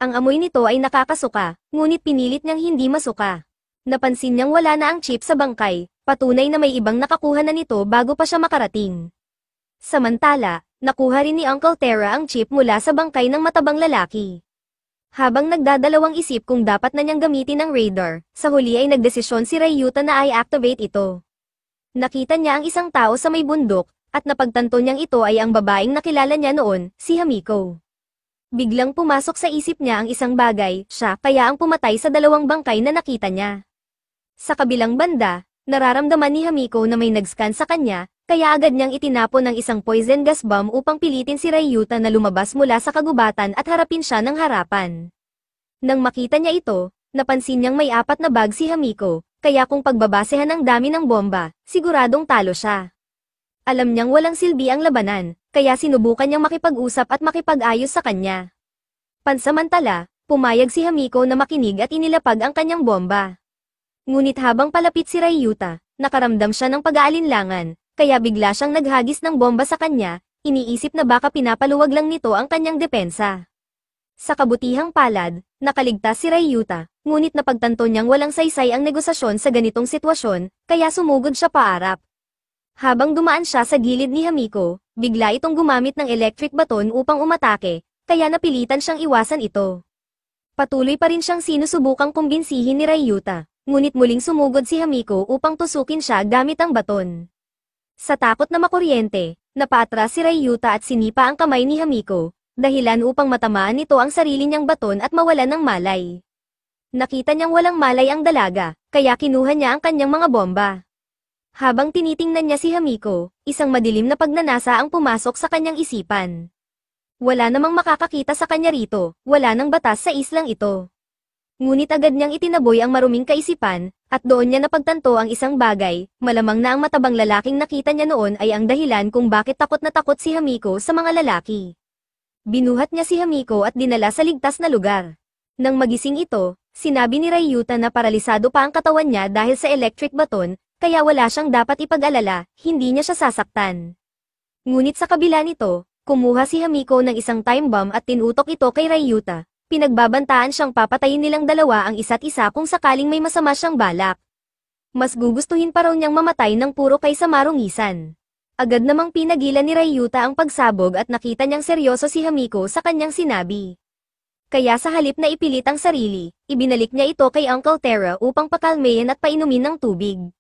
Ang amoy nito ay nakakasuka, ngunit pinilit niyang hindi masuka. Napansin niyang wala na ang chip sa bangkay, patunay na may ibang nakakuha na nito bago pa siya makarating. Samantala, nakuha rin ni Uncle Terra ang chip mula sa bangkay ng matabang lalaki. Habang nagdadalawang isip kung dapat na niyang gamitin ang radar, sa huli ay nagdesisyon si Ryuta na i-activate ito. Nakita niya ang isang tao sa may bundok, at napagtanto niyang ito ay ang babaeng nakilala niya noon, si Hamiko. Biglang pumasok sa isip niya ang isang bagay, siya kaya ang pumatay sa 2 bangkay na nakita niya. Sa kabilang banda, nararamdaman ni Hamiko na may nag-scan sa kanya, kaya agad niyang itinapon ng isang poison gas bomb upang pilitin si Ryuta na lumabas mula sa kagubatan at harapin siya ng harapan. Nang makita niya ito, napansin niyang may 4 na bag si Hamiko, kaya kung pagbabasehan ang dami ng bomba, siguradong talo siya. Alam niyang walang silbi ang labanan, kaya sinubukan niyang makipag-usap at makipag-ayos sa kanya. Pansamantala, pumayag si Hamiko na makinig at inilapag ang kanyang bomba. Ngunit habang palapit si Ryuta, nakaramdam siya ng pag-aalinlangan, kaya bigla siyang naghagis ng bomba sa kanya, iniisip na baka pinapaluwag lang nito ang kanyang depensa. Sa kabutihang palad, nakaligtas si Ryuta, ngunit napagtanto niyang walang saysay ang negosasyon sa ganitong sitwasyon, kaya sumugod siya paarap. Habang dumaan siya sa gilid ni Hamiko, bigla itong gumamit ng electric baton upang umatake, kaya napilitan siyang iwasan ito. Patuloy pa rin siyang sinusubukang kumbinsihin ni Ryuta, ngunit muling sumugod si Hamiko upang tusukin siya gamit ang baton. Sa takot na makuryente, napaatras si Ryuta at sinipa ang kamay ni Hamiko, dahilan upang matamaan nito ang sarili niyang baton at mawalan ng malay. Nakita niyang walang malay ang dalaga, kaya kinuha niya ang kanyang mga bomba. Habang tinitingnan niya si Hamiko, isang madilim na pagnanasa ang pumasok sa kanyang isipan. Wala namang makakakita sa kanya rito, wala nang batas sa islang ito. Ngunit agad niyang itinaboy ang maruming kaisipan, at doon niya napagtanto ang isang bagay, malamang na ang matabang lalaking nakita niya noon ay ang dahilan kung bakit takot na takot si Hamiko sa mga lalaki. Binuhat niya si Hamiko at dinala sa ligtas na lugar. Nang magising ito, sinabi ni Ryuta na paralisado pa ang katawan niya dahil sa electric baton, kaya wala siyang dapat ipag-alala, hindi niya siya sasaktan. Ngunit sa kabila nito, kumuha si Hamiko ng isang time bomb at tinutok ito kay Ryuta. Pinagbabantaan siyang papatayin nilang dalawa ang isa't isa kung sakaling may masama siyang balak. Mas gugustuhin pa raw niyang mamatay ng puro kaysa marungisan. Agad namang pinagilan ni Ryuta ang pagsabog at nakita niyang seryoso si Hamiko sa kanyang sinabi. Kaya sa halip na ipilit ang sarili, ibinalik niya ito kay Uncle Terra upang pakalmayan at painumin ng tubig.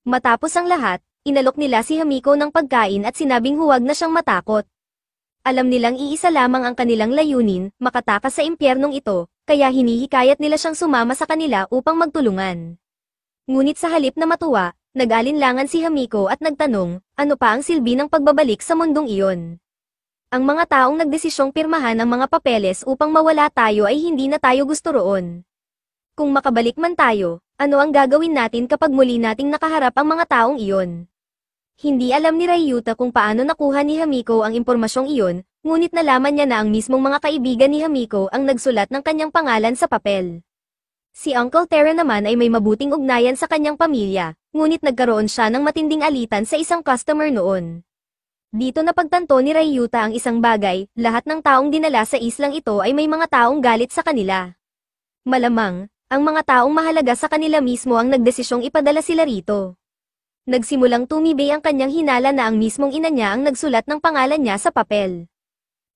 Matapos ang lahat, inalok nila si Hamiko ng pagkain at sinabing huwag na siyang matakot. Alam nilang iisa lamang ang kanilang layunin, makatakas sa impyernong ito, kaya hinihikayat nila siyang sumama sa kanila upang magtulungan. Ngunit sa halip na matuwa, nag-alinlangan si Hamiko at nagtanong, ano pa ang silbi ng pagbabalik sa mundong iyon? Ang mga taong nagdesisyong pirmahan ang mga papeles upang mawala tayo ay hindi na tayo gusto roon. Kung makabalik man tayo, ano ang gagawin natin kapag muli nating nakaharap ang mga taong iyon? Hindi alam ni Ryuta kung paano nakuha ni Hamiko ang impormasyong iyon, ngunit nalaman niya na ang mismong mga kaibigan ni Hamiko ang nagsulat ng kanyang pangalan sa papel. Si Uncle Terra naman ay may mabuting ugnayan sa kanyang pamilya, ngunit nagkaroon siya ng matinding alitan sa isang customer noon. Dito napagtanto ni Ryuta ang isang bagay, lahat ng taong dinala sa islang ito ay may mga taong galit sa kanila. Malamang, ang mga taong mahalaga sa kanila mismo ang nagdesisyong ipadala sila rito. Nagsimulang tumibay ang kanyang hinala na ang mismong ina niya ang nagsulat ng pangalan niya sa papel.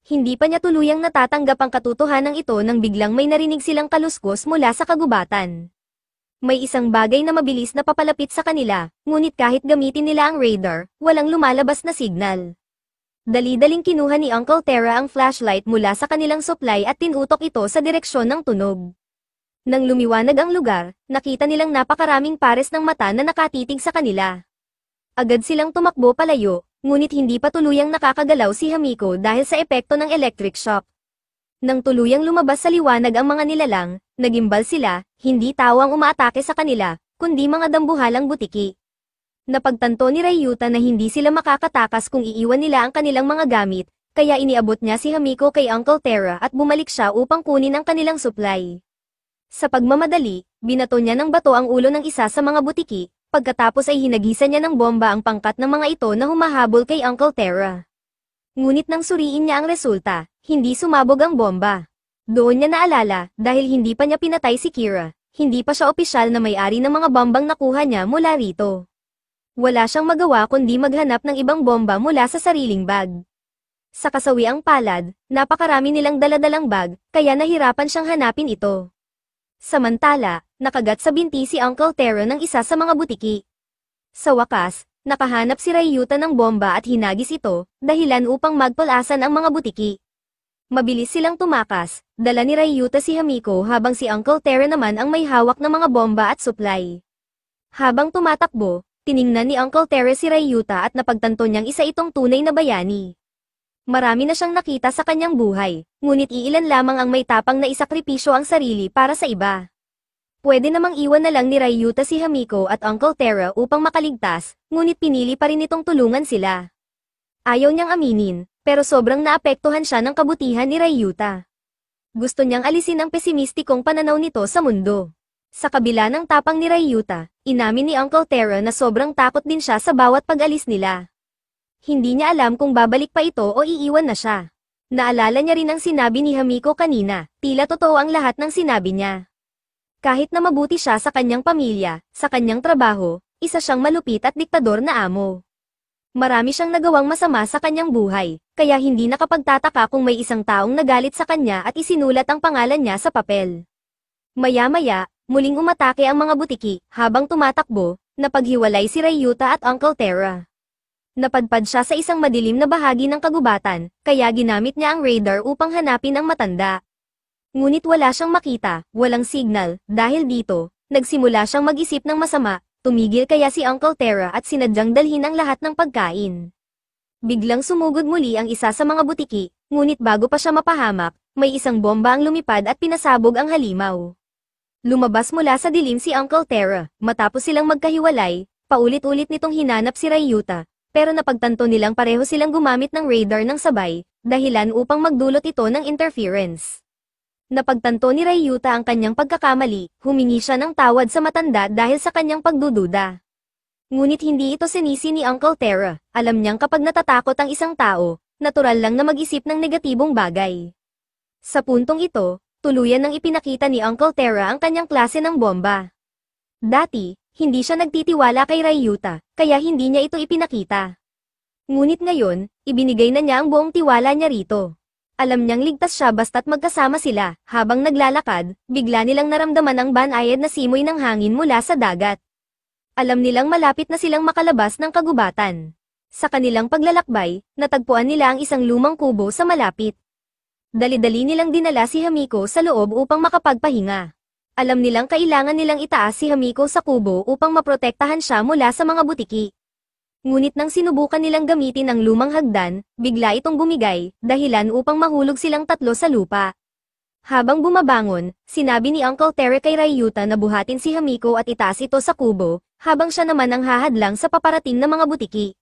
Hindi pa niya tuluyang natatanggap ang katotohanan ito nang biglang may narinig silang kaluskos mula sa kagubatan. May isang bagay na mabilis na papalapit sa kanila, ngunit kahit gamitin nila ang radar, walang lumalabas na signal. Dali-daling kinuha ni Uncle Terra ang flashlight mula sa kanilang supply at tinutok ito sa direksyon ng tunog. Nang lumiwanag ang lugar, nakita nilang napakaraming pares ng mata na nakatitig sa kanila. Agad silang tumakbo palayo, ngunit hindi pa tuluyang nakakagalaw si Hamiko dahil sa epekto ng electric shock. Nang tuluyang lumabas sa liwanag ang mga nilalang, nagimbal sila, hindi tawang umaatake sa kanila, kundi mga dambuhalang butiki. Napagtanto ni Ryuta na hindi sila makakatakas kung iiwan nila ang kanilang mga gamit, kaya iniabot niya si Hamiko kay Uncle Terra at bumalik siya upang kunin ang kanilang supply. Sa pagmamadali, binato niya ng bato ang ulo ng isa sa mga butiki, pagkatapos ay hinagisa niya ng bomba ang pangkat ng mga ito na humahabol kay Uncle Terra. Ngunit nang suriin niya ang resulta, hindi sumabog ang bomba. Doon niya naalala, dahil hindi pa niya pinatay si Kira, hindi pa siya opisyal na may-ari ng mga bombang nakuha niya mula rito. Wala siyang magawa kundi maghanap ng ibang bomba mula sa sariling bag. Sa kasawiang palad, napakarami nilang daladalang bag, kaya nahirapan siyang hanapin ito. Samantala, nakagat sa binti si Uncle Terra ng isa sa mga butiki. Sa wakas, nakahanap si Ryuta ng bomba at hinagis ito, dahilan upang magpalasan ang mga butiki. Mabilis silang tumakas, dala ni Ryuta si Hamiko habang si Uncle Terra naman ang may hawak ng mga bomba at supply. Habang tumatakbo, tiningnan ni Uncle Terra si Ryuta at napagtanto niyang isa itong tunay na bayani. Marami na siyang nakita sa kanyang buhay, ngunit iilan lamang ang may tapang na isakripisyo ang sarili para sa iba. Pwede namang iwan na lang ni Ryuta si Hamiko at Uncle Terra upang makaligtas, ngunit pinili pa rin itong tulungan sila. Ayaw niyang aminin, pero sobrang naapektuhan siya ng kabutihan ni Ryuta. Gusto niyang alisin ang pesimistikong pananaw nito sa mundo. Sa kabila ng tapang ni Ryuta, inamin ni Uncle Terra na sobrang takot din siya sa bawat pag-alis nila. Hindi niya alam kung babalik pa ito o iiwan na siya. Naalala niya rin ang sinabi ni Hamiko kanina, tila totoo ang lahat ng sinabi niya. Kahit na mabuti siya sa kanyang pamilya, sa kanyang trabaho, isa siyang malupit at diktador na amo. Marami siyang nagawang masama sa kanyang buhay, kaya hindi nakapagtataka kung may isang taong nagalit sa kanya at isinulat ang pangalan niya sa papel. Maya-maya, muling umatake ang mga butiki, habang tumatakbo, napaghiwalay si Ryuta at Uncle Terra. Napadpad siya sa isang madilim na bahagi ng kagubatan, kaya ginamit niya ang radar upang hanapin ang matanda. Ngunit wala siyang makita, walang signal, dahil dito, nagsimula siyang mag-isip ng masama, tumigil kaya si Uncle Terra at sinadyang dalhin ang lahat ng pagkain. Biglang sumugod muli ang isa sa mga butiki, ngunit bago pa siya mapahamak, may isang bomba ang lumipad at pinasabog ang halimaw. Lumabas mula sa dilim si Uncle Terra, matapos silang magkahiwalay, paulit-ulit nitong hinanap si Ryuta. Pero napagtanto nilang pareho silang gumamit ng radar ng sabay, dahilan upang magdulot ito ng interference. Napagtanto ni Ryuta ang kanyang pagkakamali, humingi siya ng tawad sa matanda dahil sa kanyang pagdududa. Ngunit hindi ito sinisi ni Uncle Terra, alam niyang kapag natatakot ang isang tao, natural lang na mag-isip ng negatibong bagay. Sa puntong ito, tuluyan nang ipinakita ni Uncle Terra ang kanyang klase ng bomba. Dati, hindi siya nagtitiwala kay Ryuta, kaya hindi niya ito ipinakita. Ngunit ngayon, ibinigay na niya ang buong tiwala niya rito. Alam niyang ligtas siya basta't magkasama sila, habang naglalakad, bigla nilang naramdaman ang banayad na simoy ng hangin mula sa dagat. Alam nilang malapit na silang makalabas ng kagubatan. Sa kanilang paglalakbay, natagpuan nila ang isang lumang kubo sa malapit. Dali-dali nilang dinala si Hamiko sa loob upang makapagpahinga. Alam nilang kailangan nilang itaas si Hamiko sa kubo upang maprotektahan siya mula sa mga butiki. Ngunit nang sinubukan nilang gamitin ang lumang hagdan, bigla itong bumigay, dahilan upang mahulog silang tatlo sa lupa. Habang bumabangon, sinabi ni Uncle Terry kay Ryuta na buhatin si Hamiko at itaas ito sa kubo, habang siya naman ang hahadlang sa paparating na mga butiki.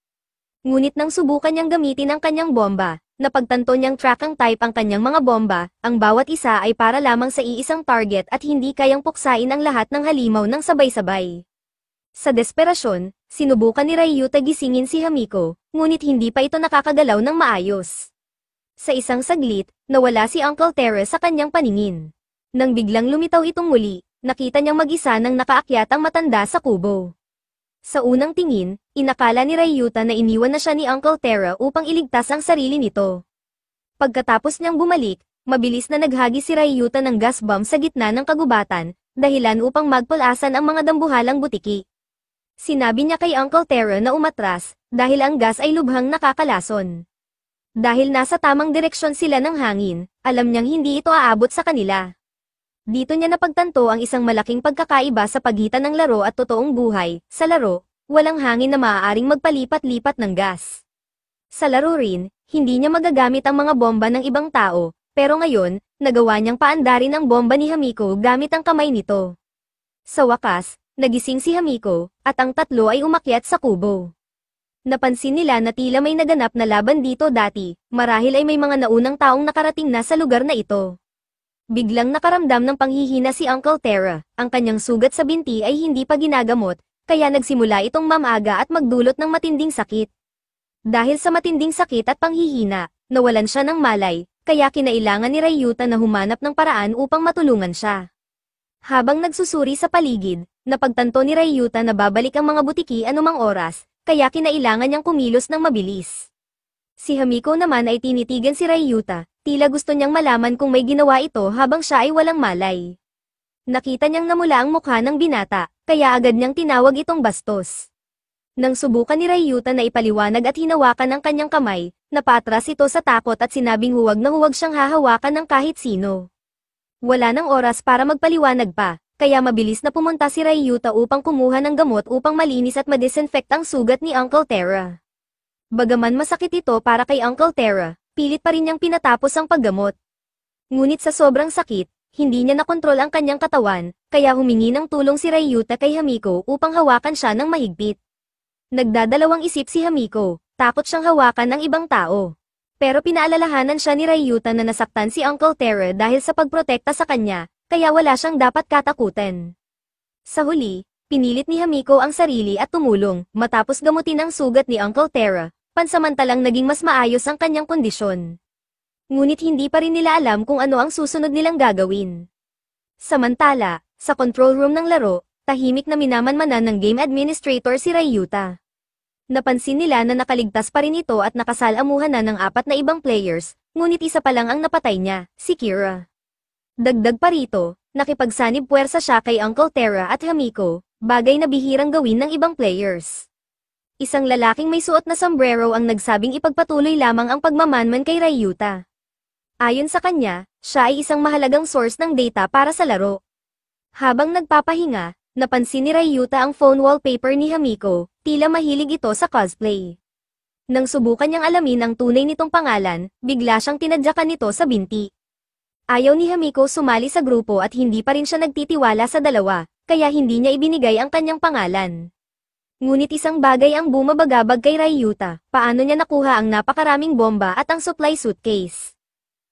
Ngunit nang subukan niyang gamitin ang kanyang bomba, napagtanto niyang trackang type ang kanyang mga bomba, ang bawat isa ay para lamang sa iisang target at hindi kayang puksain ang lahat ng halimaw ng sabay-sabay. Sa desperasyon, sinubukan ni Ryuta gisingin si Hamiko, ngunit hindi pa ito nakakagalaw ng maayos. Sa isang saglit, nawala si Uncle Terry sa kanyang paningin. Nang biglang lumitaw itong muli, nakita niyang mag-isa nang nakaakyat ang matanda sa kubo. Sa unang tingin, inakala ni Ryuta na iniwan na siya ni Uncle Terry upang iligtas ang sarili nito. Pagkatapos niyang bumalik, mabilis na naghagi si Ryuta ng gas bomb sa gitna ng kagubatan, dahilan upang magpulasan ang mga dambuhalang butiki. Sinabi niya kay Uncle Terry na umatras, dahil ang gas ay lubhang nakakalason. Dahil nasa tamang direksyon sila ng hangin, alam niyang hindi ito aabot sa kanila. Dito niya napagtanto ang isang malaking pagkakaiba sa pagitan ng laro at totoong buhay. Sa laro, walang hangin na maaaring magpalipat-lipat ng gas. Sa laro rin, hindi niya magagamit ang mga bomba ng ibang tao, pero ngayon, nagawa niyang paandarin ang bomba ni Hamiko gamit ang kamay nito. Sa wakas, nagising si Hamiko, at ang tatlo ay umakyat sa kubo. Napansin nila na tila may naganap na laban dito dati, marahil ay may mga naunang taong nakarating na sa lugar na ito. Biglang nakaramdam ng panghihina si Uncle Terry, ang kanyang sugat sa binti ay hindi pa ginagamot, kaya nagsimula itong mamaga at magdulot ng matinding sakit. Dahil sa matinding sakit at panghihina, nawalan siya ng malay, kaya kinailangan ni Ryuta na humanap ng paraan upang matulungan siya. Habang nagsusuri sa paligid, napagtanto ni Ryuta na babalik ang mga butiki anumang oras, kaya kinailangan niyang kumilos ng mabilis. Si Hamiko naman ay tinitigan si Ryuta, tila gusto niyang malaman kung may ginawa ito habang siya ay walang malay. Nakita niyang namula ang mukha ng binata, kaya agad niyang tinawag itong bastos. Nang subukan ni Ryuta na ipaliwanag at hinawakan ang kanyang kamay, napatras ito sa takot at sinabing huwag na huwag siyang hahawakan ng kahit sino. Wala nang oras para magpaliwanag pa, kaya mabilis na pumunta si Ryuta upang kumuha ng gamot upang malinis at ma-disinfect ang sugat ni Uncle Terry. Bagaman masakit ito para kay Uncle Terry, pilit pa rin niyang pinatapos ang paggamot. Ngunit sa sobrang sakit, hindi niya nakontrol ang kanyang katawan, kaya humingi ng tulong si Ryuta kay Hamiko upang hawakan siya ng mahigpit. Nagdadalawang isip si Hamiko, takot siyang hawakan ng ibang tao. Pero pinaalalahanan siya ni Ryuta na nasaktan si Uncle Terry dahil sa pagprotekta sa kanya, kaya wala siyang dapat katakutin. Sa huli, pinilit ni Hamiko ang sarili at tumulong, matapos gamutin ang sugat ni Uncle Terry, pansamantalang naging mas maayos ang kanyang kondisyon. Ngunit hindi pa rin nila alam kung ano ang susunod nilang gagawin. Samantala, sa control room ng laro, tahimik na minamanmanan ng game administrator si Ryuta. Napansin nila na nakaligtas pa rin ito at nakasalamuhan na ng 4 na ibang players, ngunit isa pa lang ang napatay niya, si Kira. Dagdag pa rito, nakipagsanib puwersa siya kay Uncle Terry at Hamiko, bagay na bihirang gawin ng ibang players. Isang lalaking may suot na sombrero ang nagsabing ipagpatuloy lamang ang pagmamanman kay Ryuta. Ayon sa kanya, siya ay isang mahalagang source ng data para sa laro. Habang nagpapahinga, napansin ni Ryuta ang phone wallpaper ni Hamiko, tila mahilig ito sa cosplay. Nang subukan niyang alamin ang tunay nitong pangalan, bigla siyang tinadyakan nito sa binti. Ayaw ni Hamiko sumali sa grupo at hindi pa rin siya nagtitiwala sa dalawa, kaya hindi niya ibinigay ang kanyang pangalan. Ngunit isang bagay ang bumabagabag kay Ryuta, paano niya nakuha ang napakaraming bomba at ang supply suitcase.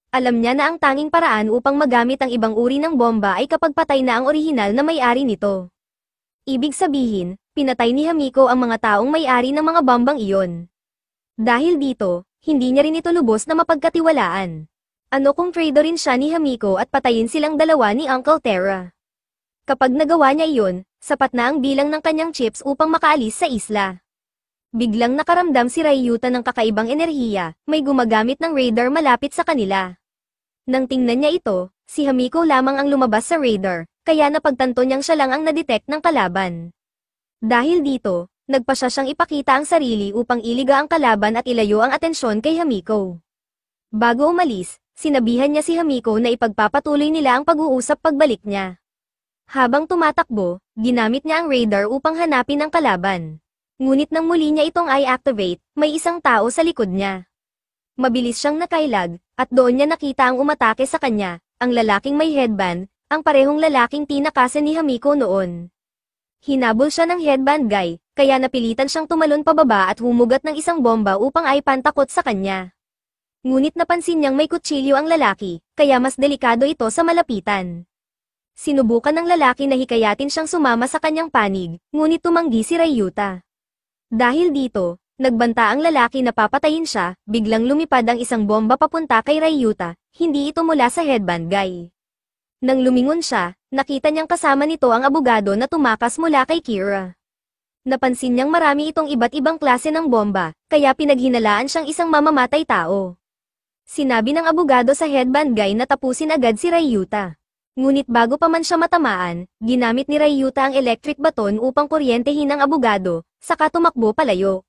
Alam niya na ang tanging paraan upang magamit ang ibang uri ng bomba ay kapag patay na ang orihinal na may-ari nito. Ibig sabihin, pinatay ni Hamiko ang mga taong may-ari ng mga bombang iyon. Dahil dito, hindi niya rin ito lubos na mapagkatiwalaan. Ano kung trader rin siya ni Hamiko at patayin silang dalawa ni Uncle Terry? Kapag nagawa niya iyon, sapat na ang bilang ng kanyang chips upang makaalis sa isla. Biglang nakaramdam si Ryuta ng kakaibang enerhiya, may gumagamit ng radar malapit sa kanila. Nang tingnan niya ito, si Hamiko lamang ang lumabas sa radar, kaya napagtanto niyang siya lang ang nadetect ng kalaban. Dahil dito, nagpa siya siyang ipakita ang sarili upang iliga ang kalaban at ilayo ang atensyon kay Hamiko. Bago umalis, sinabihan niya si Hamiko na ipagpapatuloy nila ang pag-uusap pagbalik niya. Habang tumatakbo, ginamit niya ang radar upang hanapin ang kalaban. Ngunit nang muli niya itong i-activate, may isang tao sa likod niya. Mabilis siyang nakailag, at doon niya nakita ang umatake sa kanya, ang lalaking may headband, ang parehong lalaking tinakasan ni Hamiko noon. Hinabol siya ng headband guy, kaya napilitan siyang tumalon pababa at humugat ng isang bomba upang aipantakot sa kanya. Ngunit napansin niyang may kutsilyo ang lalaki, kaya mas delikado ito sa malapitan. Sinubukan ng lalaki na hikayatin siyang sumama sa kanyang panig, ngunit tumanggi si Ryuta. Dahil dito, nagbanta ang lalaki na papatayin siya, biglang lumipad ang isang bomba papunta kay Ryuta, hindi ito mula sa headband guy. Nang lumingon siya, nakita niyang kasama nito ang abogado na tumakas mula kay Kira. Napansin niyang marami itong iba't ibang klase ng bomba, kaya pinaghinalaan siyang isang mamamatay tao. Sinabi ng abogado sa headband guy na tapusin agad si Ryuta. Ngunit bago pa man siya matamaan, ginamit ni Ryuta ang electric baton upang kuryentehin ang abogado, saka tumakbo palayo.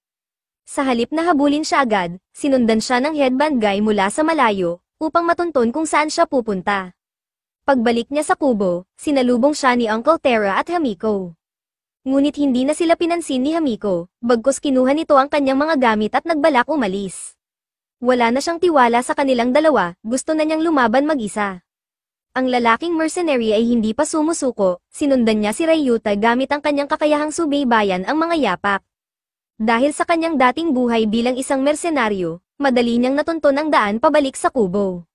Sa halip na habulin siya agad, sinundan siya ng headband guy mula sa malayo, upang matunton kung saan siya pupunta. Pagbalik niya sa kubo, sinalubong siya ni Uncle Terra at Hamiko. Ngunit hindi na sila pinansin ni Hamiko, bagkus kinuha nito ang kanyang mga gamit at nagbalak umalis. Wala na siyang tiwala sa kanilang dalawa, gusto na niyang lumaban mag-isa. Ang lalaking mercenary ay hindi pa sumusuko, sinundan niya si Ryuta gamit ang kanyang kakayahang subaybayan ang mga yapak. Dahil sa kanyang dating buhay bilang isang mersenaryo, madali niyang natunton ang daan pabalik sa kubo.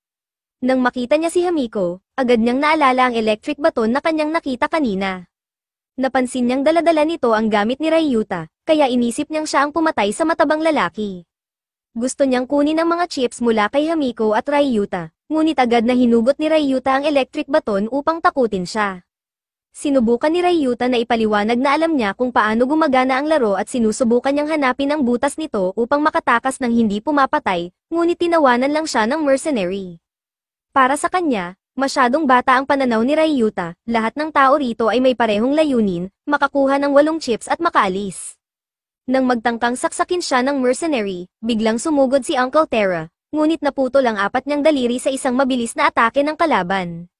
Nang makita niya si Hamiko, agad niyang naalala ang electric baton na kanyang nakita kanina. Napansin niyang daladala nito ang gamit ni Ryuta, kaya inisip niyang siya ang pumatay sa matabang lalaki. Gusto niyang kunin ang mga chips mula kay Hamiko at Ryuta. Ngunit agad na hinugot ni Ryuta ang electric baton upang takutin siya. Sinubukan ni Ryuta na ipaliwanag na alam niya kung paano gumagana ang laro at sinusubukan niyang hanapin ang butas nito upang makatakas ng hindi pumapatay, ngunit tinawanan lang siya ng mercenary. Para sa kanya, masyadong bata ang pananaw ni Ryuta, lahat ng tao rito ay may parehong layunin, makakuha ng 8 chips at makaalis. Nang magtangkang saksakin siya ng mercenary, biglang sumugod si Uncle Terra. Ngunit naputol ang 4 niyang daliri sa isang mabilis na atake ng kalaban.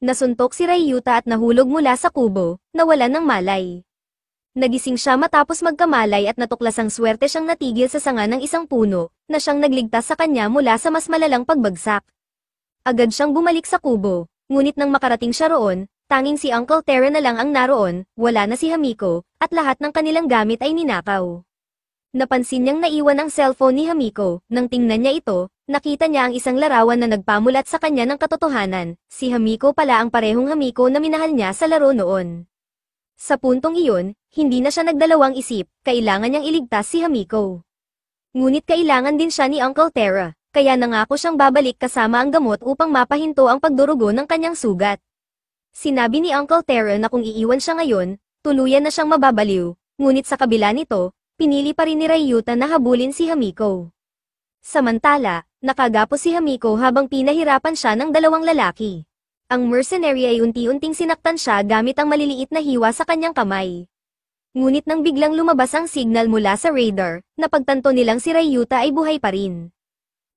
Nasuntok si Ryuta at nahulog mula sa kubo, nawalan ng malay. Nagising siya matapos magkamalay at natuklasang swerte siyang natigil sa sanga ng isang puno, na siyang nagligtas sa kanya mula sa mas malalang pagbagsak. Agad siyang bumalik sa kubo, ngunit nang makarating siya roon, tanging si Uncle Terra na lang ang naroon, wala na si Hamiko, at lahat ng kanilang gamit ay ninakaw. Napansin niyang naiwan ang cellphone ni Hamiko, nang tingnan niya ito, nakita niya ang isang larawan na nagpamulat sa kanya ng katotohanan, si Hamiko pala ang parehong Hamiko na minahal niya sa laro noon. Sa puntong iyon, hindi na siya nagdalawang isip, kailangan niyang iligtas si Hamiko. Ngunit kailangan din siya ni Uncle Terra, kaya nangako siyang babalik kasama ang gamot upang mapahinto ang pagdurugo ng kanyang sugat. Sinabi ni Uncle Terra na kung iiwan siya ngayon, tuluyan na siyang mababaliw, ngunit sa kabila nito, pinili pa rin ni Ryuta na habulin si Hamiko. Samantala, nakagapos si Hamiko habang pinahirapan siya ng 2 lalaki. Ang mercenary ay unti-unting sinaktan siya gamit ang maliliit na hiwa sa kanyang kamay. Ngunit nang biglang lumabas ang signal mula sa radar, napagtanto nilang si Ryuta ay buhay pa rin.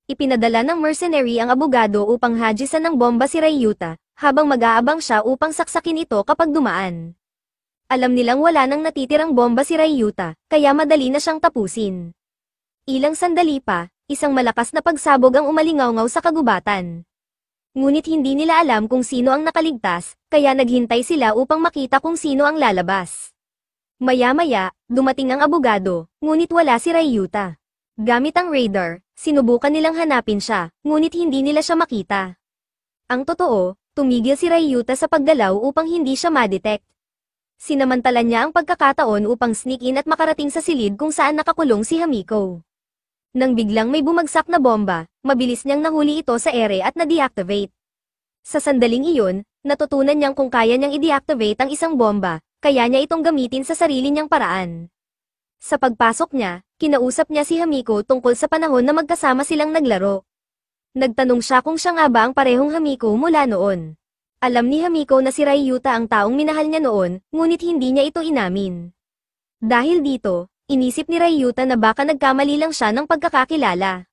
Ipinadala ng mercenary ang abogado upang hajisan ng bomba si Ryuta, habang mag-aabang siya upang saksakin ito kapag dumaan. Alam nilang wala nang natitirang bomba si Ryuta, kaya madali na siyang tapusin. Ilang sandali pa, isang malakas na pagsabog ang umalingaw-ngaw sa kagubatan. Ngunit hindi nila alam kung sino ang nakaligtas, kaya naghintay sila upang makita kung sino ang lalabas. Maya-maya, dumating ang abogado, ngunit wala si Ryuta. Gamit ang radar, sinubukan nilang hanapin siya, ngunit hindi nila siya makita. Ang totoo, tumigil si Ryuta sa paggalaw upang hindi siya ma-detect. Sinamantala niya ang pagkakataon upang sneak in at makarating sa silid kung saan nakakulong si Hamiko. Nang biglang may bumagsak na bomba, mabilis niyang nahuli ito sa ere at na-deactivate. Sa sandaling iyon, natutunan niyang kung kaya niyang i-deactivate ang isang bomba, kaya niya itong gamitin sa sarili niyang paraan. Sa pagpasok niya, kinausap niya si Hamiko tungkol sa panahon na magkasama silang naglaro. Nagtanong siya kung siya nga ba ang parehong Hamiko mula noon. Alam ni Hamiko na si Ryuta ang taong minahal niya noon, ngunit hindi niya ito inamin. Dahil dito, inisip ni Ryuta na baka nagkamali lang siya ng pagkakakilala.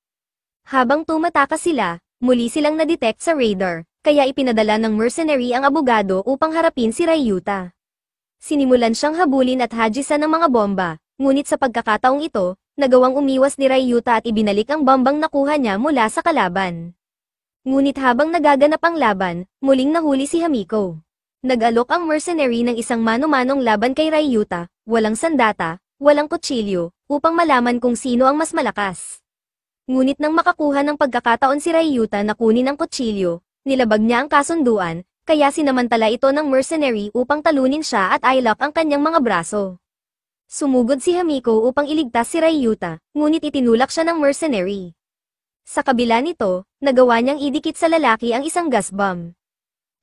Habang tumatakas sila, muli silang na-detect sa radar, kaya ipinadala ng mercenary ang abogado upang harapin si Ryuta. Sinimulan siyang habulin at hajisan ng mga bomba, ngunit sa pagkakataong ito, nagawang umiwas ni Ryuta at ibinalik ang bombang nakuha niya mula sa kalaban. Ngunit habang nagaganap ang laban, muling nahuli si Hamiko. Nag-alok ang mercenary ng isang mano-manong laban kay Ryuta, walang sandata, walang kutsilyo, upang malaman kung sino ang mas malakas. Ngunit nang makakuha ng pagkakataon si Ryuta na kunin ang kutsilyo, nilabag niya ang kasunduan, kaya sinamantala ito ng mercenary upang talunin siya at i-lock ang kanyang mga braso. Sumugod si Hamiko upang iligtas si Ryuta, ngunit itinulak siya ng mercenary. Sa kabila nito, nagawa niyang idikit sa lalaki ang isang gas bomb.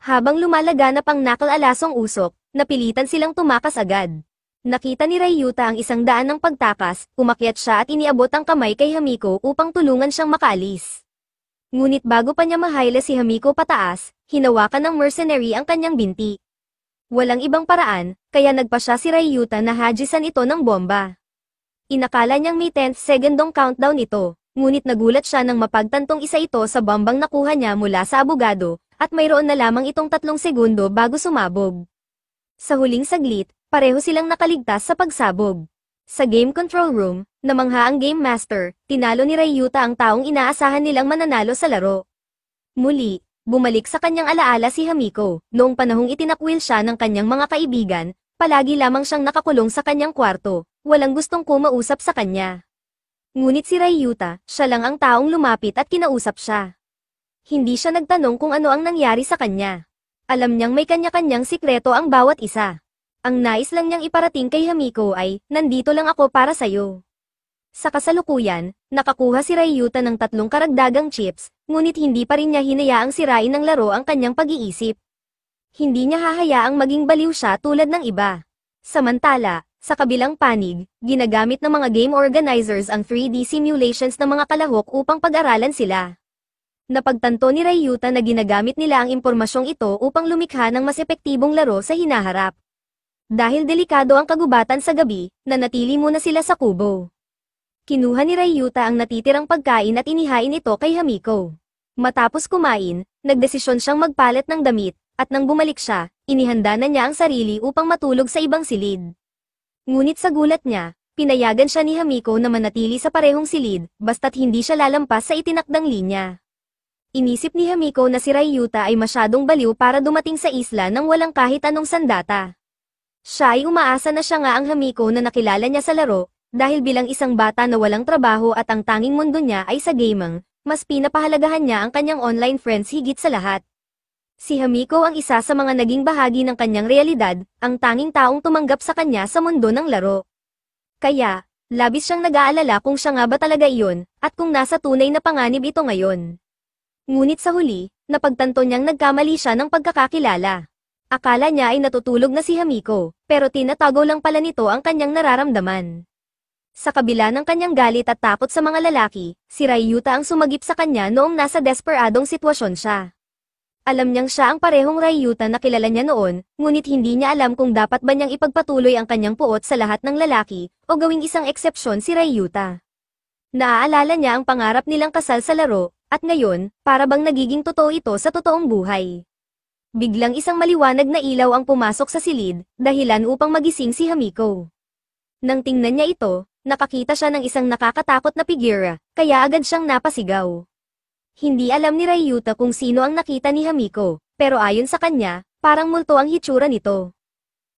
Habang lumalaganap ang nakal-alasong usok, napilitan silang tumakas agad. Nakita ni Ryuta ang 100 ng pagtakas, umakyat siya at iniabot ang kamay kay Hamiko upang tulungan siyang makaalis. Ngunit bago pa niya mahaila si Hamiko pataas, hinawakan ng mercenary ang kanyang binti. Walang ibang paraan, kaya nagpa siya si Ryuta na hajisan ito ng bomba. Inakala niyang may 10 segundong countdown ito, ngunit nagulat siya nang mapagtantong isa ito sa bombang nakuha niya mula sa abogado, at mayroon na lamang itong 3 segundo bago sumabog. Sa huling saglit, pareho silang nakaligtas sa pagsabog. Sa game control room, namangha ang Game Master, tinalo ni Ryuta ang taong inaasahan nilang mananalo sa laro. Muli, bumalik sa kanyang alaala si Hamiko, noong panahong itinakwil siya ng kanyang mga kaibigan, palagi lamang siyang nakakulong sa kanyang kwarto, walang gustong kumausap sa kanya. Ngunit si Ryuta, siya lang ang taong lumapit at kinausap siya. Hindi siya nagtanong kung ano ang nangyari sa kanya. Alam niyang may kanya-kanyang sikreto ang bawat isa. Ang nais lang niyang iparating kay Hamiko ay, nandito lang ako para sayo. Sa kasalukuyan, nakakuha si Ryuta ng 3 karagdagang chips, ngunit hindi pa rin niya hinayaang sirain ng laro ang kanyang pag-iisip. Hindi niya hahayaang maging baliw siya tulad ng iba. Samantala, sa kabilang panig, ginagamit ng mga game organizers ang 3D simulations ng mga kalahok upang pag-aralan sila. Napagtanto ni Ryuta na ginagamit nila ang impormasyong ito upang lumikha ng mas epektibong laro sa hinaharap. Dahil delikado ang kagubatan sa gabi, nanatili muna sila sa kubo. Kinuha ni Ryuta ang natitirang pagkain at inihain ito kay Hamiko. Matapos kumain, nagdesisyon siyang magpalit ng damit, at nang bumalik siya, inihanda na niya ang sarili upang matulog sa ibang silid. Ngunit sa gulat niya, pinayagan siya ni Hamiko na manatili sa parehong silid, basta't hindi siya lalampas sa itinakdang linya. Inisip ni Hamiko na si Ryuta ay masyadong baliw para dumating sa isla nang walang kahit anong sandata. Siya ay umaasa na siya nga ang Hamiko na nakilala niya sa laro, dahil bilang isang bata na walang trabaho at ang tanging mundo niya ay sa gaming, mas pinapahalagahan niya ang kanyang online friends higit sa lahat. Si Hamiko ang isa sa mga naging bahagi ng kanyang realidad, ang tanging taong tumanggap sa kanya sa mundo ng laro. Kaya, labis siyang nag-aalala kung siya nga ba talaga iyon, at kung nasa tunay na panganib ito ngayon. Ngunit sa huli, napagtanto niyang nagkamali siya ng pagkakakilala. Akala niya ay natutulog na si Hamiko, pero tinatago lang pala nito ang kanyang nararamdaman. Sa kabila ng kanyang galit at takot sa mga lalaki, si Ryuta ang sumagip sa kanya noong nasa desperadong sitwasyon siya. Alam niyang siya ang parehong Ryuta na kilala niya noon, ngunit hindi niya alam kung dapat ba niyang ipagpatuloy ang kanyang puot sa lahat ng lalaki, o gawing isang eksepsyon si Ryuta. Naaalala niya ang pangarap nilang kasal sa laro, at ngayon, para bang nagiging totoo ito sa totoong buhay. Biglang isang maliwanag na ilaw ang pumasok sa silid, dahilan upang magising si Hamiko. Nang tingnan niya ito, nakakita siya ng isang nakakatakot na figura, kaya agad siyang napasigaw. Hindi alam ni Ryuta kung sino ang nakita ni Hamiko, pero ayon sa kanya, parang multo ang hitsura nito.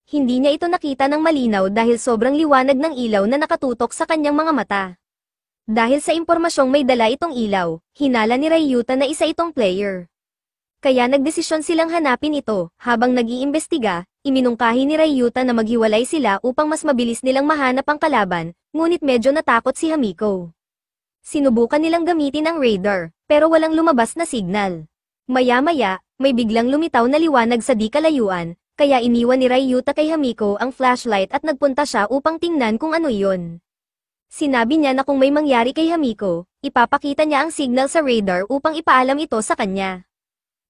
Hindi niya ito nakita ng malinaw dahil sobrang liwanag ng ilaw na nakatutok sa kanyang mga mata. Dahil sa impormasyong may dala itong ilaw, hinala ni Ryuta na isa itong player. Kaya nagdesisyon silang hanapin ito, habang nag-iimbestiga, iminungkahi ni Ryuta na maghiwalay sila upang mas mabilis nilang mahanap ang kalaban, ngunit medyo natakot si Hamiko. Sinubukan nilang gamitin ang radar, pero walang lumabas na signal. Maya-maya, may biglang lumitaw na liwanag sa di kalayuan, kaya iniwan ni Ryuta kay Hamiko ang flashlight at nagpunta siya upang tingnan kung ano iyon. Sinabi niya na kung may mangyari kay Hamiko, ipapakita niya ang signal sa radar upang ipaalam ito sa kanya.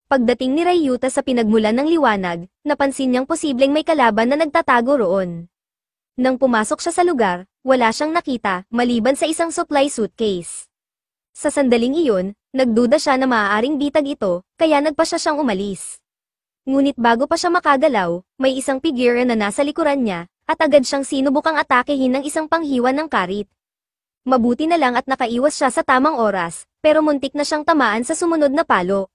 Pagdating ni Ryuta sa pinagmulan ng liwanag, napansin niyang posibleng may kalaban na nagtatago roon. Nang pumasok siya sa lugar, wala siyang nakita, maliban sa isang supply suitcase. Sa sandaling iyon, nagduda siya na maaaring bitag ito, kaya nagpa siyang umalis. Ngunit bago pa siya makagalaw, may isang figure na nasa likuran niya, at agad siyang sinubukang atakehin ng isang panghiwan ng karit. Mabuti na lang at nakaiwas siya sa tamang oras, pero muntik na siyang tamaan sa sumunod na palo.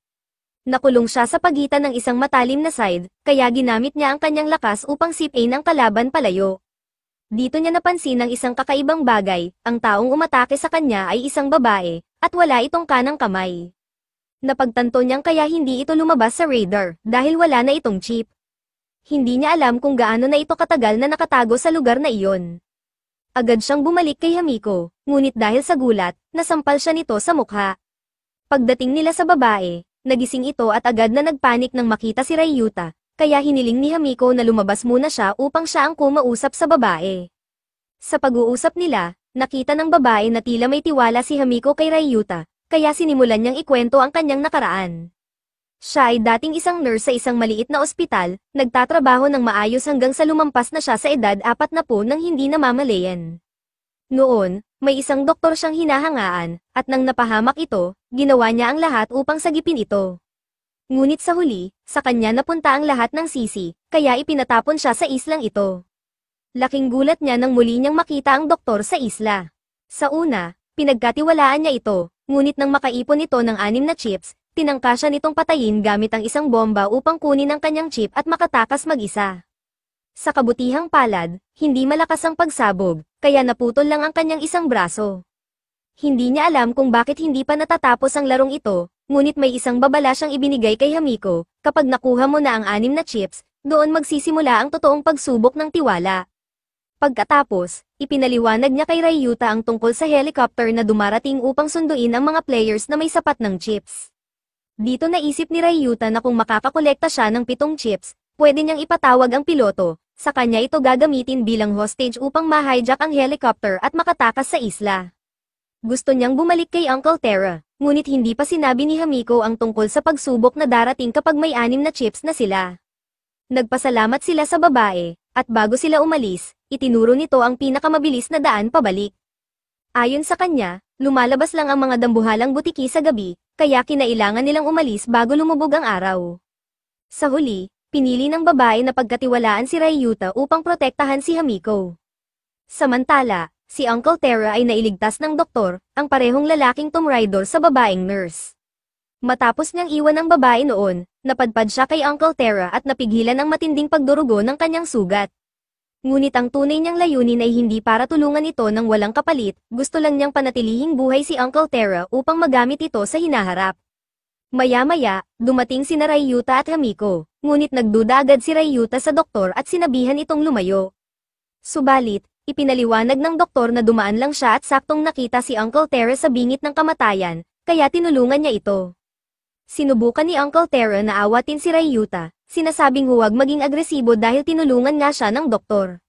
Nakulong siya sa pagitan ng isang matalim na side, kaya ginamit niya ang kanyang lakas upang sipain ang kalaban palayo. Dito niya napansin ang isang kakaibang bagay, ang taong umatake sa kanya ay isang babae, at wala itong kanang kamay. Napagtanto niyang kaya hindi ito lumabas sa radar, dahil wala na itong chip. Hindi niya alam kung gaano na ito katagal na nakatago sa lugar na iyon. Agad siyang bumalik kay Hamiko, ngunit dahil sa gulat, nasampal siya nito sa mukha. Pagdating nila sa babae, nagising ito at agad na nagpanik nang makita si Ryuta, kaya hiniling ni Hamiko na lumabas muna siya upang siya ang kumausap sa babae. Sa pag-uusap nila, nakita ng babae na tila may tiwala si Hamiko kay Ryuta, kaya sinimulan niyang ikwento ang kanyang nakaraan. Siya ay dating isang nurse sa isang maliit na ospital, nagtatrabaho ng maayos hanggang sa lumampas na siya sa edad 40 nang hindi namamalayan. Noon, may isang doktor siyang hinahangaan, at nang napahamak ito, ginawa niya ang lahat upang sagipin ito. Ngunit sa huli, sa kanya napunta ang lahat ng sisi, kaya ipinatapon siya sa islang ito. Laking gulat niya nang muli niyang makita ang doktor sa isla. Sa una, pinagkatiwalaan niya ito, ngunit nang makaipon ito ng 6 na chips, tinangka siya nitong patayin gamit ang isang bomba upang kunin ang kanyang chip at makatakas mag-isa. Sa kabutihang palad, hindi malakas ang pagsabog, kaya naputol lang ang kanyang isang braso. Hindi niya alam kung bakit hindi pa natatapos ang larong ito, ngunit may isang babala siyang ibinigay kay Hamiko, kapag nakuha mo na ang 6 na chips, doon magsisimula ang totoong pagsubok ng tiwala. Pagkatapos, ipinaliwanag niya kay Ryuta ang tungkol sa helicopter na dumarating upang sunduin ang mga players na may sapat ng chips. Dito naisip ni Ryuta na kung makakakolekta siya ng 7 chips, pwede niyang ipatawag ang piloto, sa kanya ito gagamitin bilang hostage upang ma-hijack ang helicopter at makatakas sa isla. Gusto niyang bumalik kay Uncle Terra, ngunit hindi pa sinabi ni Hamiko ang tungkol sa pagsubok na darating kapag may 6 na chips na sila. Nagpasalamat sila sa babae, at bago sila umalis, itinuro nito ang pinakamabilis na daan pabalik. Ayon sa kanya, lumalabas lang ang mga dambuhalang butiki sa gabi, kaya kinailangan nilang umalis bago lumubog ang araw. Sa huli, pinili ng babae na pagkatiwalaan si Ryuta upang protektahan si Hamiko. Samantala, si Uncle Terra ay nailigtas ng doktor, ang parehong lalaking Tomb Raider sa babaeng nurse. Matapos niyang iwan ang babae noon, napadpad siya kay Uncle Terra at napigilan ang matinding pagdurugo ng kanyang sugat. Ngunit ang tunay niyang layunin ay hindi para tulungan ito ng walang kapalit, gusto lang niyang panatilihing buhay si Uncle Terra upang magamit ito sa hinaharap. Maya-maya, dumating sina Ryuta at Hamiko, ngunit nagduda agad si Ryuta sa doktor at sinabihan itong lumayo. Subalit, ipinaliwanag ng doktor na dumaan lang siya at saktong nakita si Uncle Terra sa bingit ng kamatayan, kaya tinulungan niya ito. Sinubukan ni Uncle Terra na awatin si Ryuta, sinasabing huwag maging agresibo dahil tinulungan nga siya ng doktor.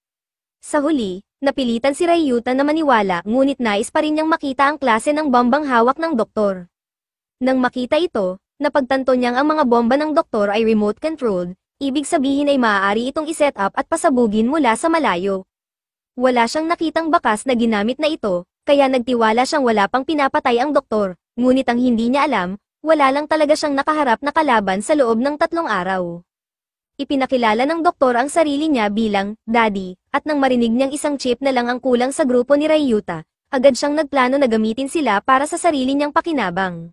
Sa huli, napilitan si Ryuta na maniwala ngunit nais pa rin niyang makita ang klase ng bombang hawak ng doktor. Nang makita ito, napagtanto niyang ang mga bomba ng doktor ay remote-controlled, ibig sabihin ay maaari itong iset up at pasabugin mula sa malayo. Wala siyang nakitang bakas na ginamit na ito, kaya nagtiwala siyang wala pang pinapatay ang doktor, ngunit ang hindi niya alam, wala lang talaga siyang nakaharap na kalaban sa loob ng 3 araw. Ipinakilala ng doktor ang sarili niya bilang Daddy, at nang marinig niyang isang chip na lang ang kulang sa grupo ni Ryuta, agad siyang nagplano na gamitin sila para sa sarili niyang pakinabang.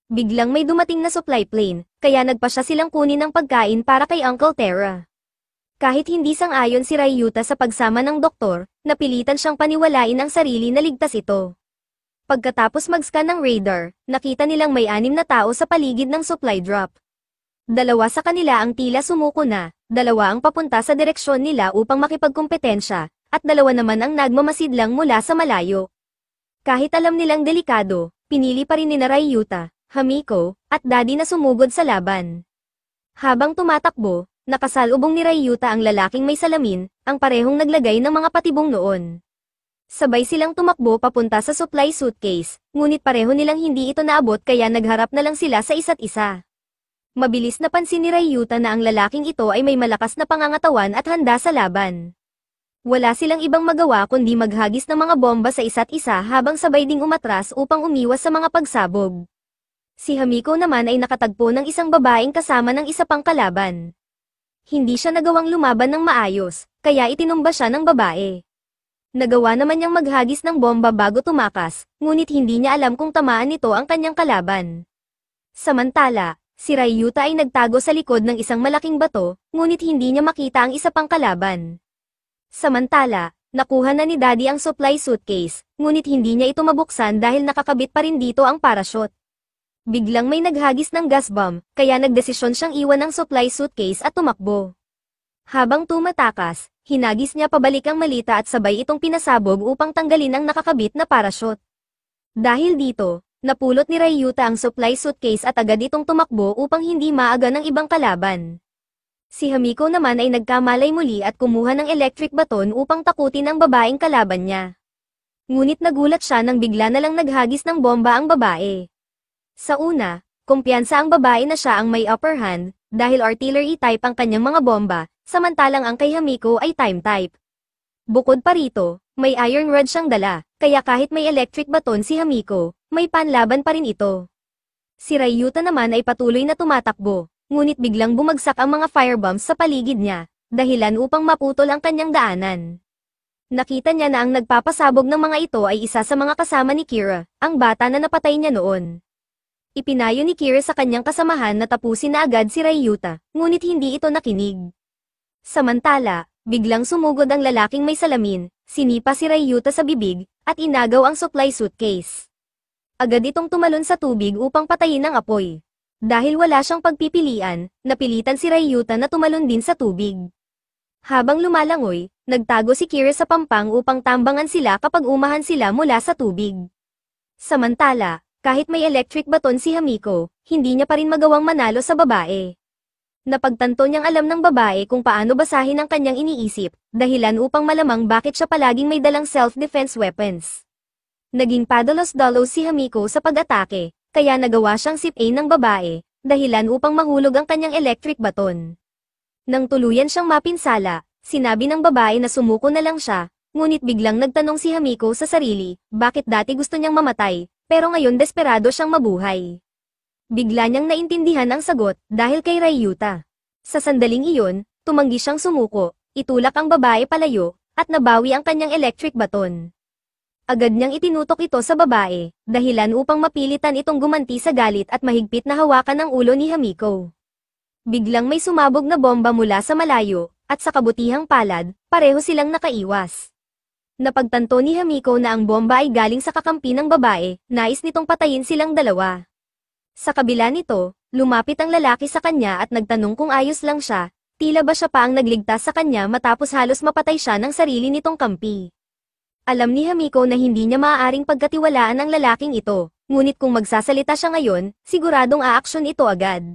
Biglang may dumating na supply plane, kaya nagpa siya silang kunin ng pagkain para kay Uncle Terra. Kahit hindi sang-ayon si Ryuta sa pagsama ng doktor, napilitan siyang paniwalain ang sarili na ligtas ito. Pagkatapos mag-scan ng radar, nakita nilang may 6 na tao sa paligid ng supply drop. 2 sa kanila ang tila sumuko na, 2 ang papunta sa direksyon nila upang makipagkumpetensya, at 2 naman ang nagmamasid lang mula sa malayo. Kahit alam nilang delikado, pinili pa rin ni Ryuta, Hamiko, at Daddy na sumugod sa laban. Habang tumatakbo, nakasalubong ni Ryuta ang lalaking may salamin, ang parehong naglagay ng mga patibong noon. Sabay silang tumakbo papunta sa supply suitcase, ngunit pareho nilang hindi ito naabot kaya nagharap na lang sila sa isa't isa. Mabilis napansin ni Ryuta na ang lalaking ito ay may malakas na pangangatawan at handa sa laban. Wala silang ibang magawa kundi maghagis ng mga bomba sa isa't isa habang sabay ding umatras upang umiwas sa mga pagsabog. Si Hamiko naman ay nakatagpo ng isang babaeng kasama ng isa pang kalaban. Hindi siya nagawang lumaban ng maayos, kaya itinumba siya ng babae. Nagawa naman niyang maghagis ng bomba bago tumakas, ngunit hindi niya alam kung tamaan nito ang kanyang kalaban. Samantala, si Ryuta ay nagtago sa likod ng isang malaking bato, ngunit hindi niya makita ang isa pang kalaban. Samantala, nakuha na ni Daddy ang supply suitcase, ngunit hindi niya ito mabuksan dahil nakakabit pa rin dito ang parachute. Biglang may naghagis ng gas bomb, kaya nagdesisyon siyang iwan ang supply suitcase at tumakbo. Habang tumatakas, hinagis niya pabalik ang malita at sabay itong pinasabog upang tanggalin ang nakakabit na parachute. Dahil dito, napulot ni Ryuta ang supply suitcase at agad itong tumakbo upang hindi maaga ng ibang kalaban. Si Hamiko naman ay nagkamalay muli at kumuha ng electric baton upang takutin ang babaeng kalaban niya. Ngunit nagulat siya nang bigla na lang naghagis ng bomba ang babae. Sa una, kumpiyansa ang babae na siya ang may upper hand, dahil artillery type ang kanyang mga bomba, samantalang ang kay Hamiko ay time type. Bukod pa rito, may iron rod siyang dala, kaya kahit may electric baton si Hamiko, may panlaban pa rin ito. Si Ryuta naman ay patuloy na tumatakbo, ngunit biglang bumagsak ang mga firebombs sa paligid niya, dahilan upang maputol ang kanyang daanan. Nakita niya na ang nagpapasabog ng mga ito ay isa sa mga kasama ni Kira, ang bata na napatay niya noon. Ipinayo ni Kira sa kanyang kasamahan na tapusin na agad si Ryuta, ngunit hindi ito nakinig. Samantala, biglang sumugod ang lalaking may salamin, sinipa si Ryuta sa bibig, at inagaw ang supply suitcase. Agad itong tumalon sa tubig upang patayin ang apoy. Dahil wala siyang pagpipilian, napilitan si Ryuta na tumalon din sa tubig. Habang lumalangoy, nagtago si Kira sa pampang upang tambangan sila kapag umahan sila mula sa tubig. Samantala, kahit may electric baton si Hamiko, hindi niya pa rin magawang manalo sa babae. Napagtanto niyang alam ng babae kung paano basahin ang kanyang iniisip, dahilan upang malamang bakit siya palaging may dalang self-defense weapons. Naging padalos-dalos si Hamiko sa pag-atake, kaya nagawa siyang sip-aim ng babae, dahilan upang mahulog ang kanyang electric baton. Nang tuluyan siyang mapinsala, sinabi ng babae na sumuko na lang siya, ngunit biglang nagtanong si Hamiko sa sarili, bakit dati gusto niyang mamatay, pero ngayon desperado siyang mabuhay. Bigla niyang naintindihan ang sagot, dahil kay Ryuta. Sa sandaling iyon, tumanggi siyang sumuko, itulak ang babae palayo, at nabawi ang kanyang electric baton. Agad niyang itinutok ito sa babae, dahilan upang mapilitan itong gumanti sa galit at mahigpit na hawakan ang ulo ni Hamiko. Biglang may sumabog na bomba mula sa malayo, at sa kabutihang palad, pareho silang nakaiwas. Napagtanto ni Hamiko na ang bomba ay galing sa kakampi ng babae, nais nitong patayin silang dalawa. Sa kabila nito, lumapit ang lalaki sa kanya at nagtanong kung ayos lang siya, tila ba siya pa ang nagligtas sa kanya matapos halos mapatay siya ng sarili nitong kampi. Alam ni Hamiko na hindi niya maaaring pagkatiwalaan ang lalaking ito, ngunit kung magsasalita siya ngayon, siguradong aaksyon ito agad.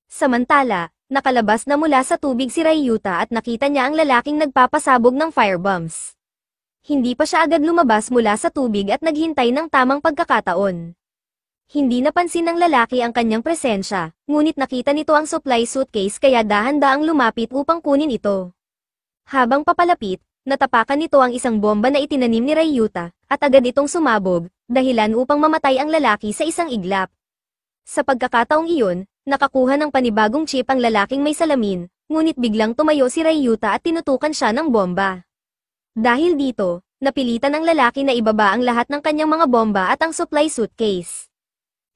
Samantala, nakalabas na mula sa tubig si Ryuta at nakita niya ang lalaking nagpapasabog ng firebombs. Hindi pa siya agad lumabas mula sa tubig at naghintay ng tamang pagkakataon. Hindi napansin ng lalaki ang kanyang presensya, ngunit nakita nito ang supply suitcase kaya dahan-daang lumapit upang kunin ito. Habang papalapit, natapakan nito ang isang bomba na itinanim ni Ryuta, at agad itong sumabog, dahilan upang mamatay ang lalaki sa isang iglap. Sa pagkakataong iyon, nakakuha ng panibagong chip ang lalaking may salamin, ngunit biglang tumayo si Ryuta at tinutukan siya ng bomba. Dahil dito, napilitan ang lalaki na ibaba ang lahat ng kanyang mga bomba at ang supply suitcase.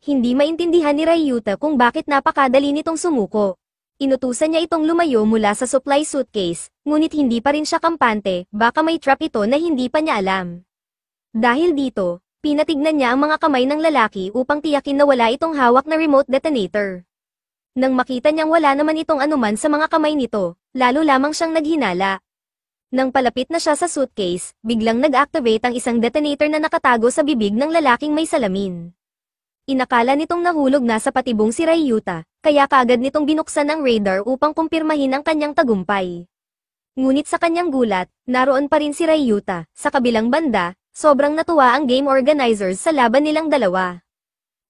Hindi maintindihan ni Ryuta kung bakit napakadali nitong sumuko. Inutusan niya itong lumayo mula sa supply suitcase, ngunit hindi pa rin siya kampante, baka may trap ito na hindi pa niya alam. Dahil dito, pinatignan niya ang mga kamay ng lalaki upang tiyakin na wala itong hawak na remote detonator. Nang makita niyang wala naman itong anuman sa mga kamay nito, lalo lamang siyang naghinala. Nang palapit na siya sa suitcase, biglang nag-activate ang isang detonator na nakatago sa bibig ng lalaking may salamin. Inakala nitong nahulog na sa patibong si Ryuta, kaya kaagad nitong binuksan ang radar upang kumpirmahin ang kanyang tagumpay. Ngunit sa kanyang gulat, naroon pa rin si Ryuta. Sa kabilang banda, sobrang natuwa ang game organizers sa laban nilang dalawa.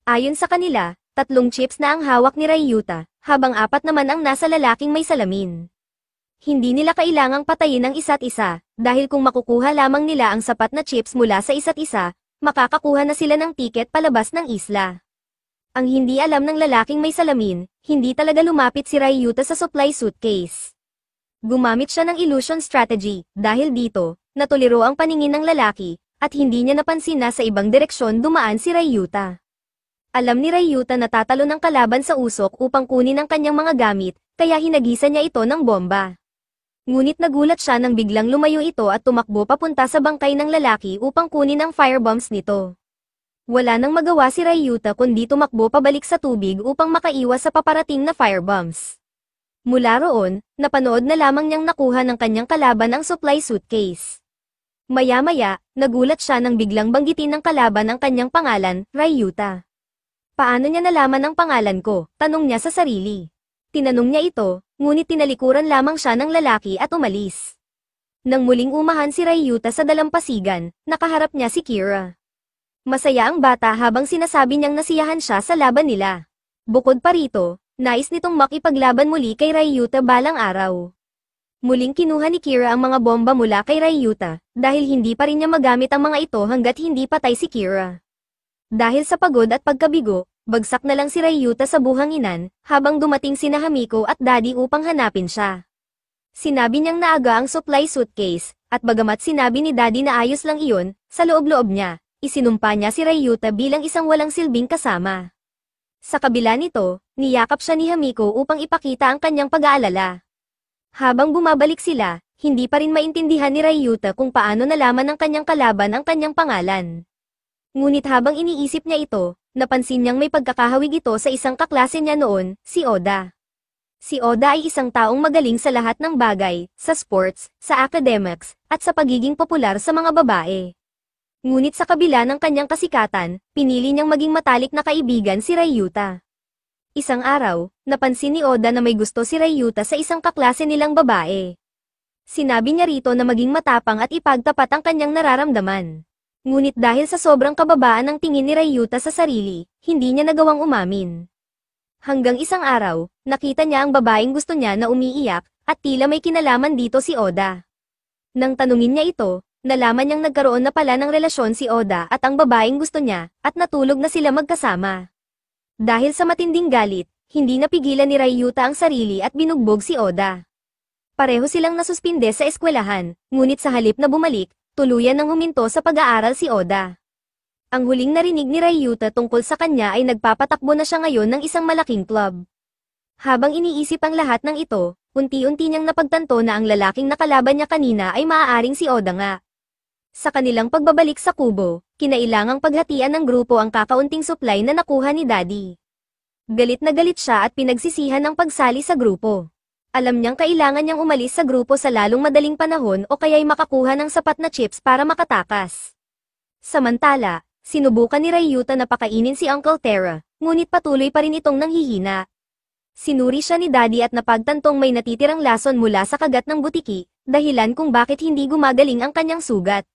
Ayon sa kanila, 3 chips na ang hawak ni Ryuta, habang 4 naman ang nasa lalaking may salamin. Hindi nila kailangang patayin ang isa't isa, dahil kung makukuha lamang nila ang sapat na chips mula sa isa't isa, makakakuha na sila ng tiket palabas ng isla. Ang hindi alam ng lalaking may salamin, hindi talaga lumapit si Ryuta sa supply suitcase. Gumamit siya ng illusion strategy, dahil dito, natuliro ang paningin ng lalaki, at hindi niya napansin na sa ibang direksyon dumaan si Ryuta. Alam ni Ryuta na tatalo ng kalaban sa usok upang kunin ang kanyang mga gamit, kaya hinagisa niya ito ng bomba. Ngunit nagulat siya nang biglang lumayo ito at tumakbo papunta sa bangkay ng lalaki upang kunin ang firebombs nito. Wala nang magawa si Ryuta kundi tumakbo pabalik sa tubig upang makaiwas sa paparating na firebombs. Mula roon, napanood na lamang niyang nakuha ng kanyang kalaban ang supply suitcase. Maya-maya, nagulat siya nang biglang banggitin ng kalaban ang kanyang pangalan, Ryuta. Paano niya nalaman ang pangalan ko? Tanong niya sa sarili. Tinanong niya ito, ngunit tinalikuran lamang siya ng lalaki at umalis. Nang muling umahan si Ryuta sa dalampasigan, nakaharap niya si Kira. Masaya ang bata habang sinasabi niyang nasiyahan siya sa laban nila. Bukod pa rito, nais nitong makipaglaban muli kay Ryuta balang araw. Muling kinuha ni Kira ang mga bomba mula kay Ryuta, dahil hindi pa rin niya magamit ang mga ito hanggat hindi patay si Kira. Dahil sa pagod at pagkabigo, bagsak na lang si Ryuta sa buhanginan, habang dumating sina Hamiko at Daddy upang hanapin siya. Sinabi niyang naaga ang supply suitcase, at bagamat sinabi ni Daddy na ayos lang iyon, sa loob-loob niya, isinumpa niya si Ryuta bilang isang walang silbing kasama. Sa kabila nito, niyakap siya ni Hamiko upang ipakita ang kanyang pag-aalala. Habang bumabalik sila, hindi pa rin maintindihan ni Ryuta kung paano nalaman ng kanyang kalaban ang kanyang pangalan. Ngunit habang iniisip niya ito, napansin niyang may pagkakahawig ito sa isang kaklase niya noon, si Oda. Si Oda ay isang taong magaling sa lahat ng bagay, sa sports, sa academics, at sa pagiging popular sa mga babae. Ngunit sa kabila ng kanyang kasikatan, pinili niyang maging matalik na kaibigan si Ryuta. Isang araw, napansin ni Oda na may gusto si Ryuta sa isang kaklase nilang babae. Sinabi niya rito na maging matapang at ipagtapat ang kanyang nararamdaman. Ngunit dahil sa sobrang kababaan ng tingin ni Ryuta sa sarili, hindi niya nagawang umamin. Hanggang isang araw, nakita niya ang babaeng gusto niya na umiiyak, at tila may kinalaman dito si Oda. Nang tanungin niya ito, nalaman niyang nagkaroon na pala ng relasyon si Oda at ang babaeng gusto niya, at natulog na sila magkasama. Dahil sa matinding galit, hindi napigilan ni Ryuta ang sarili at binugbog si Oda. Pareho silang nasuspinde sa eskwelahan, ngunit sa halip na bumalik, tuluyan nang huminto sa pag-aaral si Oda. Ang huling narinig ni Ryuta tungkol sa kanya ay nagpapatakbo na siya ngayon ng isang malaking club. Habang iniisip ang lahat ng ito, unti-unti niyang napagtanto na ang lalaking nakalaban niya kanina ay maaaring si Oda nga. Sa kanilang pagbabalik sa kubo, kinailangang paghatian ng grupo ang kakaunting supply na nakuha ni Daddy. Galit na galit siya at pinagsisihan ang pagsali sa grupo. Alam niyang kailangan niyang umalis sa grupo sa lalong madaling panahon o kaya'y makakuha ng sapat na chips para makatakas. Samantala, sinubukan ni Ryuta na pakainin si Uncle Terra, ngunit patuloy pa rin itong nanghihina. Sinuri siya ni Daddy at napagtantong may natitirang lason mula sa kagat ng butiki, dahilan kung bakit hindi gumagaling ang kanyang sugat.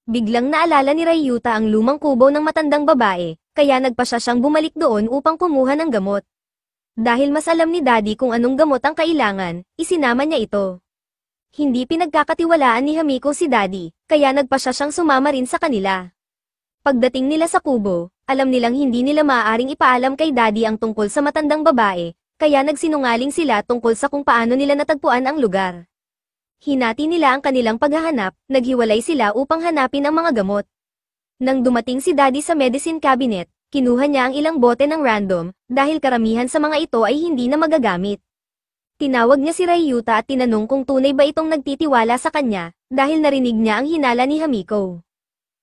Biglang naalala ni Ryuta ang lumang kubo ng matandang babae, kaya nagpa siyang bumalik doon upang kumuha ng gamot. Dahil mas alam ni Daddy kung anong gamot ang kailangan, isinama niya ito. Hindi pinagkakatiwalaan ni Hamiko si Daddy, kaya nagpa siyang sumama rin sa kanila. Pagdating nila sa kubo, alam nilang hindi nila maaaring ipaalam kay Daddy ang tungkol sa matandang babae, kaya nagsinungaling sila tungkol sa kung paano nila natagpuan ang lugar. Hinati nila ang kanilang paghahanap, naghiwalay sila upang hanapin ang mga gamot. Nang dumating si Daddy sa medicine cabinet, kinuha niya ang ilang bote ng random, dahil karamihan sa mga ito ay hindi na magagamit. Tinawag niya si Ryuta at tinanong kung tunay ba itong nagtitiwala sa kanya, dahil narinig niya ang hinala ni Hamiko.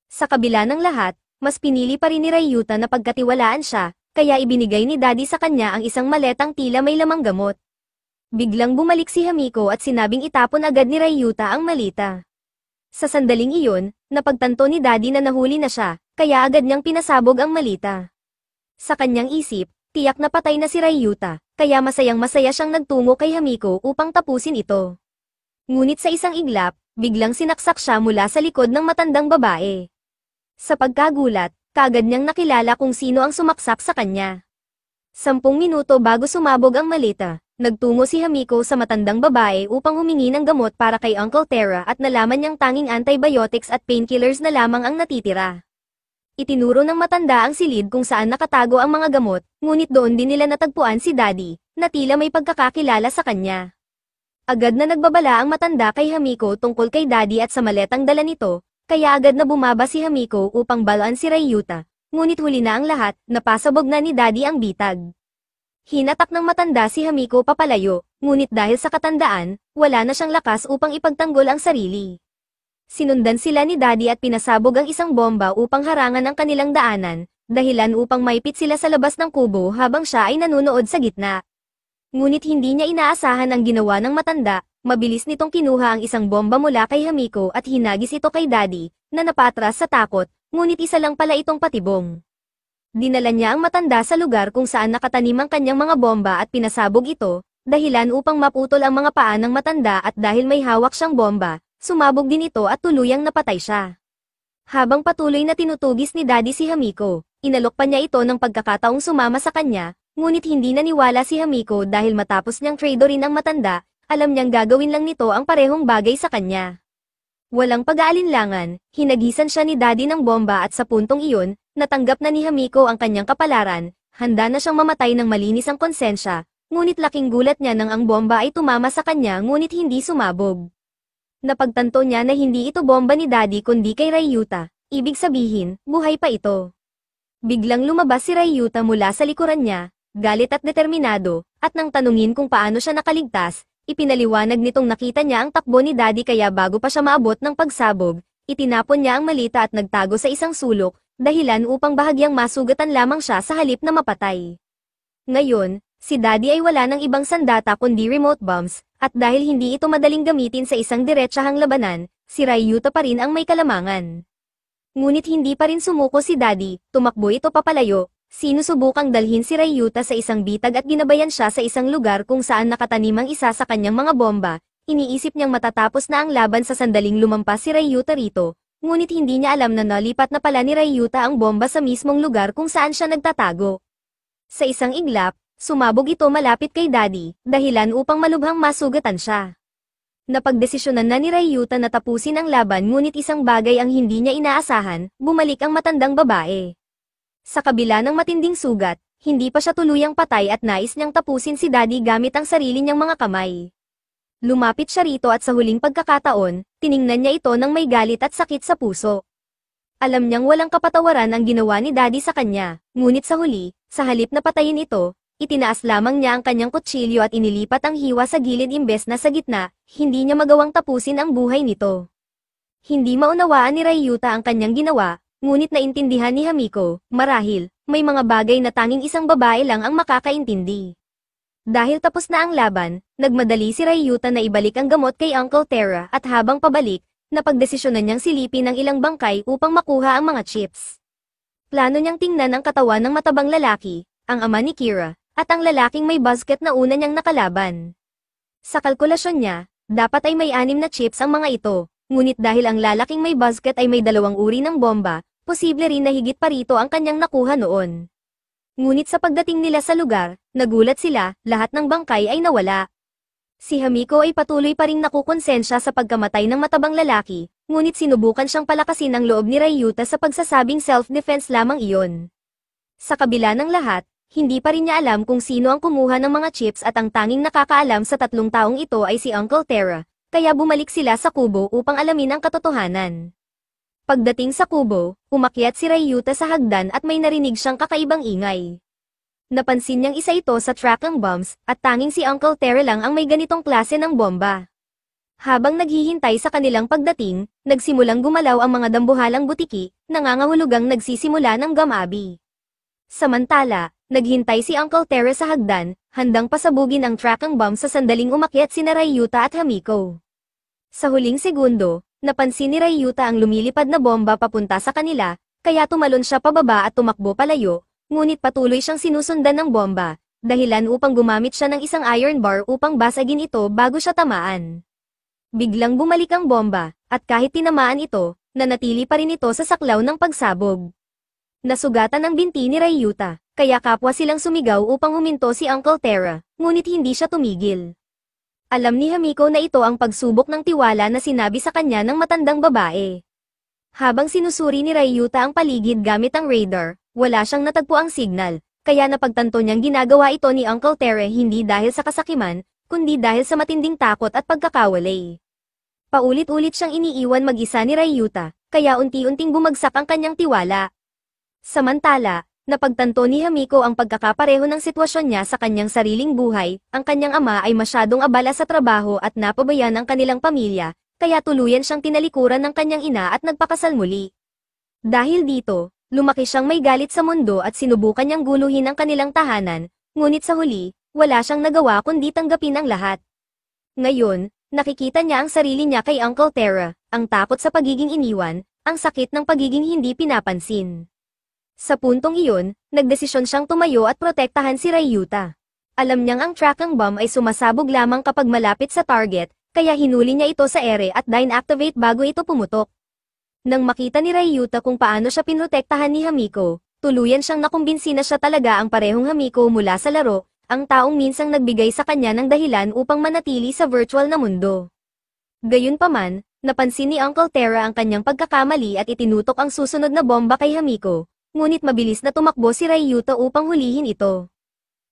Sa kabila ng lahat, mas pinili pa rin ni Ryuta na pagkatiwalaan siya, kaya ibinigay ni Daddy sa kanya ang isang maletang tila may lamang gamot. Biglang bumalik si Hamiko at sinabing itapon agad ni Ryuta ang malita. Sa sandaling iyon, napagtanto ni Daddy na nahuli na siya, kaya agad niyang pinasabog ang malita. Sa kanyang isip, tiyak na patay na si Ryuta, kaya masayang-masaya siyang nagtungo kay Hamiko upang tapusin ito. Ngunit sa isang iglap, biglang sinaksak siya mula sa likod ng matandang babae. Sa pagkagulat, kaagad niyang nakilala kung sino ang sumaksak sa kanya. 10 minuto bago sumabog ang malita, Nagtungo si Hamiko sa matandang babae upang humingi ng gamot para kay Uncle Terra at nalaman niyang tanging antibiotics at painkillers na lamang ang natitira. Itinuro ng matanda ang silid kung saan nakatago ang mga gamot, ngunit doon din nila natagpuan si Daddy, na tila may pagkakakilala sa kanya. Agad na nagbabala ang matanda kay Hamiko tungkol kay Daddy at sa maletang dala nito, kaya agad na bumaba si Hamiko upang balaan si Ryuta, ngunit huli na ang lahat, napasabog na ni Daddy ang bitag. Hinatak ng matanda si Hamiko papalayo, ngunit dahil sa katandaan, wala na siyang lakas upang ipagtanggol ang sarili. Sinundan sila ni Daddy at pinasabog ang isang bomba upang harangan ang kanilang daanan, dahilan upang maipit sila sa labas ng kubo habang siya ay nanunood sa gitna. Ngunit hindi niya inaasahan ang ginawa ng matanda, mabilis nitong kinuha ang isang bomba mula kay Hamiko at hinagis ito kay Daddy, na napatras sa takot, ngunit isa lang pala itong patibong. Dinala niya ang matanda sa lugar kung saan nakatanim ang kanyang mga bomba at pinasabog ito, dahilan upang maputol ang mga paa ng matanda at dahil may hawak siyang bomba, sumabog din ito at tuluyang napatay siya. Habang patuloy na tinutugis ni Daddy si Hamiko, inalok pa niya ito ng pagkakataong sumama sa kanya, ngunit hindi naniwala si Hamiko dahil matapos niyang tradorin ang matanda, alam niyang gagawin lang nito ang parehong bagay sa kanya. Walang pag-aalinlangan, hinagisan siya ni Daddy ng bomba at sa puntong iyon, natanggap na ni Hamiko ang kanyang kapalaran, handa na siyang mamatay ng malinis ang konsensya, ngunit laking gulat niya nang ang bomba ay tumama sa kanya ngunit hindi sumabog. Napagtanto niya na hindi ito bomba ni Daddy kundi kay Ryuta, ibig sabihin, buhay pa ito. Biglang lumabas si Ryuta mula sa likuran niya, galit at determinado, at nang tanungin kung paano siya nakaligtas, ipinaliwanag nitong nakita niya ang takbo ni Daddy kaya bago pa siya maabot ng pagsabog, itinapon niya ang malita at nagtago sa isang sulok, dahilan upang bahagyang masugatan lamang siya sa halip na mapatay. Ngayon, si Daddy ay wala ng ibang sandata kundi remote bombs, at dahil hindi ito madaling gamitin sa isang diretsahang labanan, si Ryuta pa rin ang may kalamangan. Ngunit hindi pa rin sumuko si Daddy, tumakbo ito papalayo, sinusubukang dalhin si Ryuta sa isang bitag at ginabayan siya sa isang lugar kung saan nakatanim ang isa sa kanyang mga bomba, iniisip niyang matatapos na ang laban sa sandaling lumampas si Ryuta rito, ngunit hindi niya alam na nalipat na pala ni Ryuta ang bomba sa mismong lugar kung saan siya nagtatago. Sa isang iglap, sumabog ito malapit kay Daddy, dahilan upang malubhang masugatan siya. Napagdesisyonan na ni Ryuta na tapusin ang laban ngunit isang bagay ang hindi niya inaasahan, bumalik ang matandang babae. Sa kabila ng matinding sugat, hindi pa siya tuluyang patay at nais niyang tapusin si Daddy gamit ang sarili niyang mga kamay. Lumapit siya rito at sa huling pagkakataon, tiningnan niya ito ng may galit at sakit sa puso. Alam niyang walang kapatawaran ang ginawa ni Daddy sa kanya, ngunit sa huli, sa halip na patayin ito, itinaas lamang niya ang kanyang kutsilyo at inilipat ang hiwa sa gilid imbes na sa gitna, hindi niya magawang tapusin ang buhay nito. Hindi maunawaan ni Ryuta ang kanyang ginawa, ngunit naintindihan ni Hamiko, marahil, may mga bagay na tanging isang babae lang ang makakaintindi. Dahil tapos na ang laban, nagmadali si Ryuta na ibalik ang gamot kay Uncle Terra at habang pabalik, napagdesisyonan niyang silipin ang ilang bangkay upang makuha ang mga chips. Plano niyang tingnan ang katawan ng matabang lalaki, ang ama ni Kira, at ang lalaking may basket na una niyang nakalaban. Sa kalkulasyon niya, dapat ay may 6 na chips ang mga ito, ngunit dahil ang lalaking may basket ay may 2 uri ng bomba, posible rin na higit pa rito ang kanyang nakuha noon. Ngunit sa pagdating nila sa lugar, nagulat sila, lahat ng bangkay ay nawala. Si Hamiko ay patuloy pa ring nakukonsensya sa pagkamatay ng matabang lalaki, ngunit sinubukan siyang palakasin ang loob ni Ryuta sa pagsasabing self-defense lamang iyon. Sa kabila ng lahat, hindi pa rin niya alam kung sino ang kumuha ng mga chips at ang tanging nakakaalam sa 3 taong ito ay si Uncle Terra, kaya bumalik sila sa kubo upang alamin ang katotohanan. Pagdating sa kubo, umakyat si Ryuta sa hagdan at may narinig siyang kakaibang ingay. Napansin niyang isa ito sa tracking bombs, at tanging si Uncle Terra lang ang may ganitong klase ng bomba. Habang naghihintay sa kanilang pagdating, nagsimulang gumalaw ang mga dambuhalang butiki, nangangahulugang nagsisimula ng gamabi. Samantala, naghintay si Uncle Terra sa hagdan, handang pasabugin ang tracking bomb sa sandaling umakyat sina Ryuta at Hamiko. Sa huling segundo, napansin ni Ryuta ang lumilipad na bomba papunta sa kanila, kaya tumalon siya pababa at tumakbo palayo, ngunit patuloy siyang sinusundan ng bomba, dahilan upang gumamit siya ng isang iron bar upang basagin ito bago siya tamaan. Biglang bumalik ang bomba, at kahit tinamaan ito, nanatili pa rin ito sa saklaw ng pagsabog. Nasugatan ang binti ni Ryuta, kaya kapwa silang sumigaw upang huminto si Uncle Terra, ngunit hindi siya tumigil. Alam ni Hamiko na ito ang pagsubok ng tiwala na sinabi sa kanya ng matandang babae. Habang sinusuri ni Ryuta ang paligid gamit ang radar, wala siyang natagpuang signal, kaya napagtanto niyang ginagawa ito ni Uncle Terra hindi dahil sa kasakiman, kundi dahil sa matinding takot at pagkakawalay. Paulit-ulit siyang iniiwan mag-isa ni Ryuta, kaya unti-unting bumagsak ang kanyang tiwala. Samantala, napagtanto ni Hamiko ang pagkakapareho ng sitwasyon niya sa kanyang sariling buhay, ang kanyang ama ay masyadong abala sa trabaho at napabayan ang kanilang pamilya, kaya tuluyan siyang tinalikuran ng kanyang ina at nagpakasal muli. Dahil dito, lumaki siyang may galit sa mundo at sinubukan niyang guluhin ang kanilang tahanan, ngunit sa huli, wala siyang nagawa kundi tanggapin ang lahat. Ngayon, nakikita niya ang sarili niya kay Uncle Terra, ang takot sa pagiging iniwan, ang sakit ng pagiging hindi pinapansin. Sa puntong iyon, nagdesisyon siyang tumayo at protektahan si Ryuta. Alam niyang ang tracking bomb ay sumasabog lamang kapag malapit sa target, kaya hinuli niya ito sa ere at inactivate bago ito pumutok. Nang makita ni Ryuta kung paano siya pinrotektahan ni Hamiko, tuluyan siyang nakumbinsi na siya talaga ang parehong Hamiko mula sa laro, ang taong minsang nagbigay sa kanya ng dahilan upang manatili sa virtual na mundo. Gayunpaman, napansin ni Uncle Terra ang kanyang pagkakamali at itinutok ang susunod na bomba kay Hamiko. Ngunit mabilis na tumakbo si Ryuta upang hulihin ito.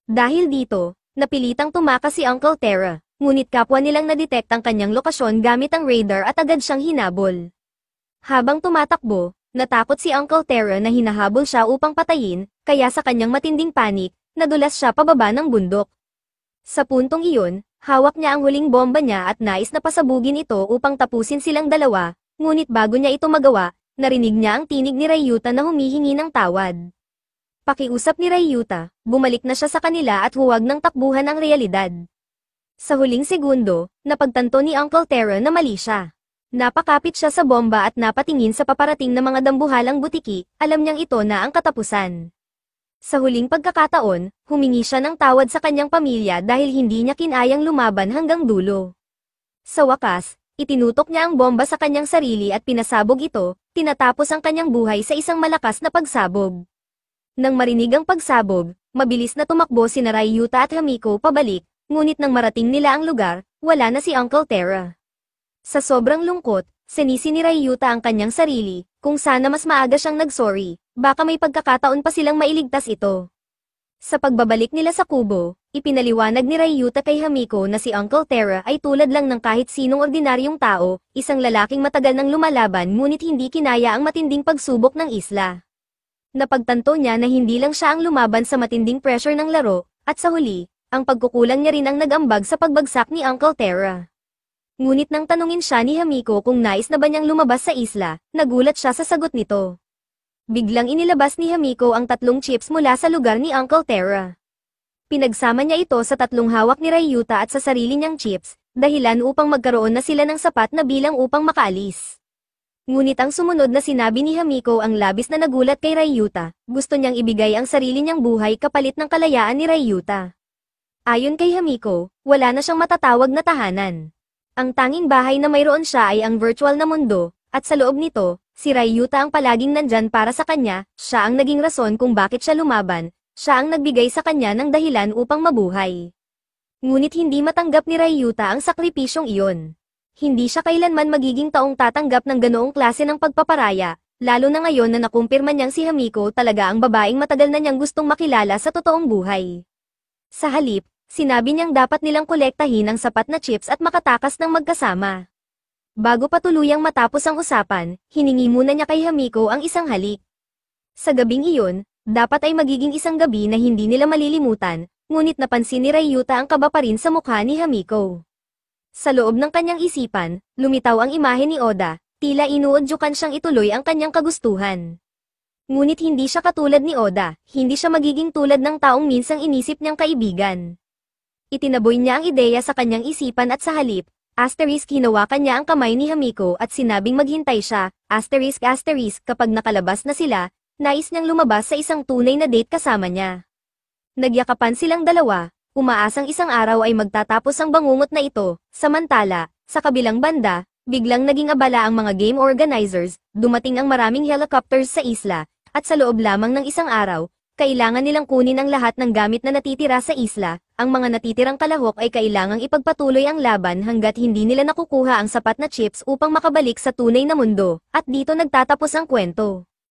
Dahil dito, napilitang tumakas si Uncle Terra, ngunit kapwa nilang nadetect ang kanyang lokasyon gamit ang radar at agad siyang hinabol. Habang tumatakbo, natakot si Uncle Terra na hinahabol siya upang patayin, kaya sa kanyang matinding panik, nadulas siya pababa ng bundok. Sa puntong iyon, hawak niya ang huling bomba niya at nais na pasabugin ito upang tapusin silang dalawa, ngunit bago niya ito magawa, narinig niya ang tinig ni Ryuta na humihingi ng tawad. Pakiusap ni Ryuta, bumalik na siya sa kanila at huwag nang takbuhan ang realidad. Sa huling segundo, napagtanto ni Uncle Terra na mali siya. Napakapit siya sa bomba at napatingin sa paparating na mga dambuhalang butiki, alam niyang ito na ang katapusan. Sa huling pagkakataon, humingi siya ng tawad sa kanyang pamilya dahil hindi niya kinayang lumaban hanggang dulo. Sa wakas, itinutok niya ang bomba sa kanyang sarili at pinasabog ito, tinatapos ang kanyang buhay sa isang malakas na pagsabog. Nang marinig ang pagsabog, mabilis na tumakbo sina Ryuta at Hamiko pabalik, ngunit nang marating nila ang lugar, wala na si Uncle Terra. Sa sobrang lungkot, sinisi ni Ryuta ang kanyang sarili, kung sana mas maaga siyang nag-sorry, baka may pagkakataon pa silang mailigtas ito. Sa pagbabalik nila sa kubo, ipinaliwanag ni Ryuta kay Hamiko na si Uncle Terra ay tulad lang ng kahit sinong ordinaryong tao, isang lalaking matagal nang lumalaban ngunit hindi kinaya ang matinding pagsubok ng isla. Napagtanto niya na hindi lang siya ang lumaban sa matinding pressure ng laro, at sa huli, ang pagkukulang niya rin ang nag-ambag sa pagbagsak ni Uncle Terra. Ngunit nang tanungin siya ni Hamiko kung nais na ba niyang lumabas sa isla, nagulat siya sa sagot nito. Biglang inilabas ni Hamiko ang 3 chips mula sa lugar ni Uncle Terra. Pinagsama niya ito sa 3 hawak ni Ryuta at sa sarili niyang chips, dahilan upang magkaroon na sila ng sapat na bilang upang makaalis. Ngunit ang sumunod na sinabi ni Hamiko ang labis na nagulat kay Ryuta, gusto niyang ibigay ang sarili niyang buhay kapalit ng kalayaan ni Ryuta. Ayon kay Hamiko, wala na siyang matatawag na tahanan. Ang tanging bahay na mayroon siya ay ang virtual na mundo, at sa loob nito, si Ryuta ang palaging nandyan para sa kanya, siya ang naging rason kung bakit siya lumaban, siya ang nagbigay sa kanya ng dahilan upang mabuhay. Ngunit hindi matanggap ni Ryuta ang sakripisyong iyon. Hindi siya kailanman magiging taong tatanggap ng ganoong klase ng pagpaparaya, lalo na ngayon na nakumpirma niyang si Hamiko talaga ang babaeng matagal na niyang gustong makilala sa totoong buhay. Sa halip, sinabi niyang dapat nilang kolektahin ang sapat na chips at makatakas ng magkasama. Bago pa tuluyang matapos ang usapan, hiningi muna niya kay Hamiko ang isang halik. Sa gabing iyon, dapat ay magiging isang gabi na hindi nila malilimutan, ngunit napansin ni Ryuta ang kaba pa rin sa mukha ni Hamiko. Sa loob ng kanyang isipan, lumitaw ang imahe ni Oda, tila inuudyukan siyang ituloy ang kanyang kagustuhan. Ngunit hindi siya katulad ni Oda, hindi siya magiging tulad ng taong minsang inisip niyang kaibigan. Itinaboy niya ang ideya sa kanyang isipan at sa halip, hinawakan niya ang kamay ni Hamiko at sinabing maghintay siya, kapag nakalabas na sila, nais niyang lumabas sa isang tunay na date kasama niya. Nagyakapan silang dalawa, umaasang isang araw ay magtatapos ang bangungot na ito, samantala, sa kabilang banda, biglang naging abala ang mga game organizers, dumating ang maraming helicopters sa isla, at sa loob lamang ng isang araw, Kailangan nilang kunin ang lahat ng gamit na natitira sa isla, ang mga natitirang kalahok ay kailangang ipagpatuloy ang laban hanggat hindi nila nakukuha ang sapat na chips upang makabalik sa tunay na mundo, at dito nagtatapos ang kwento.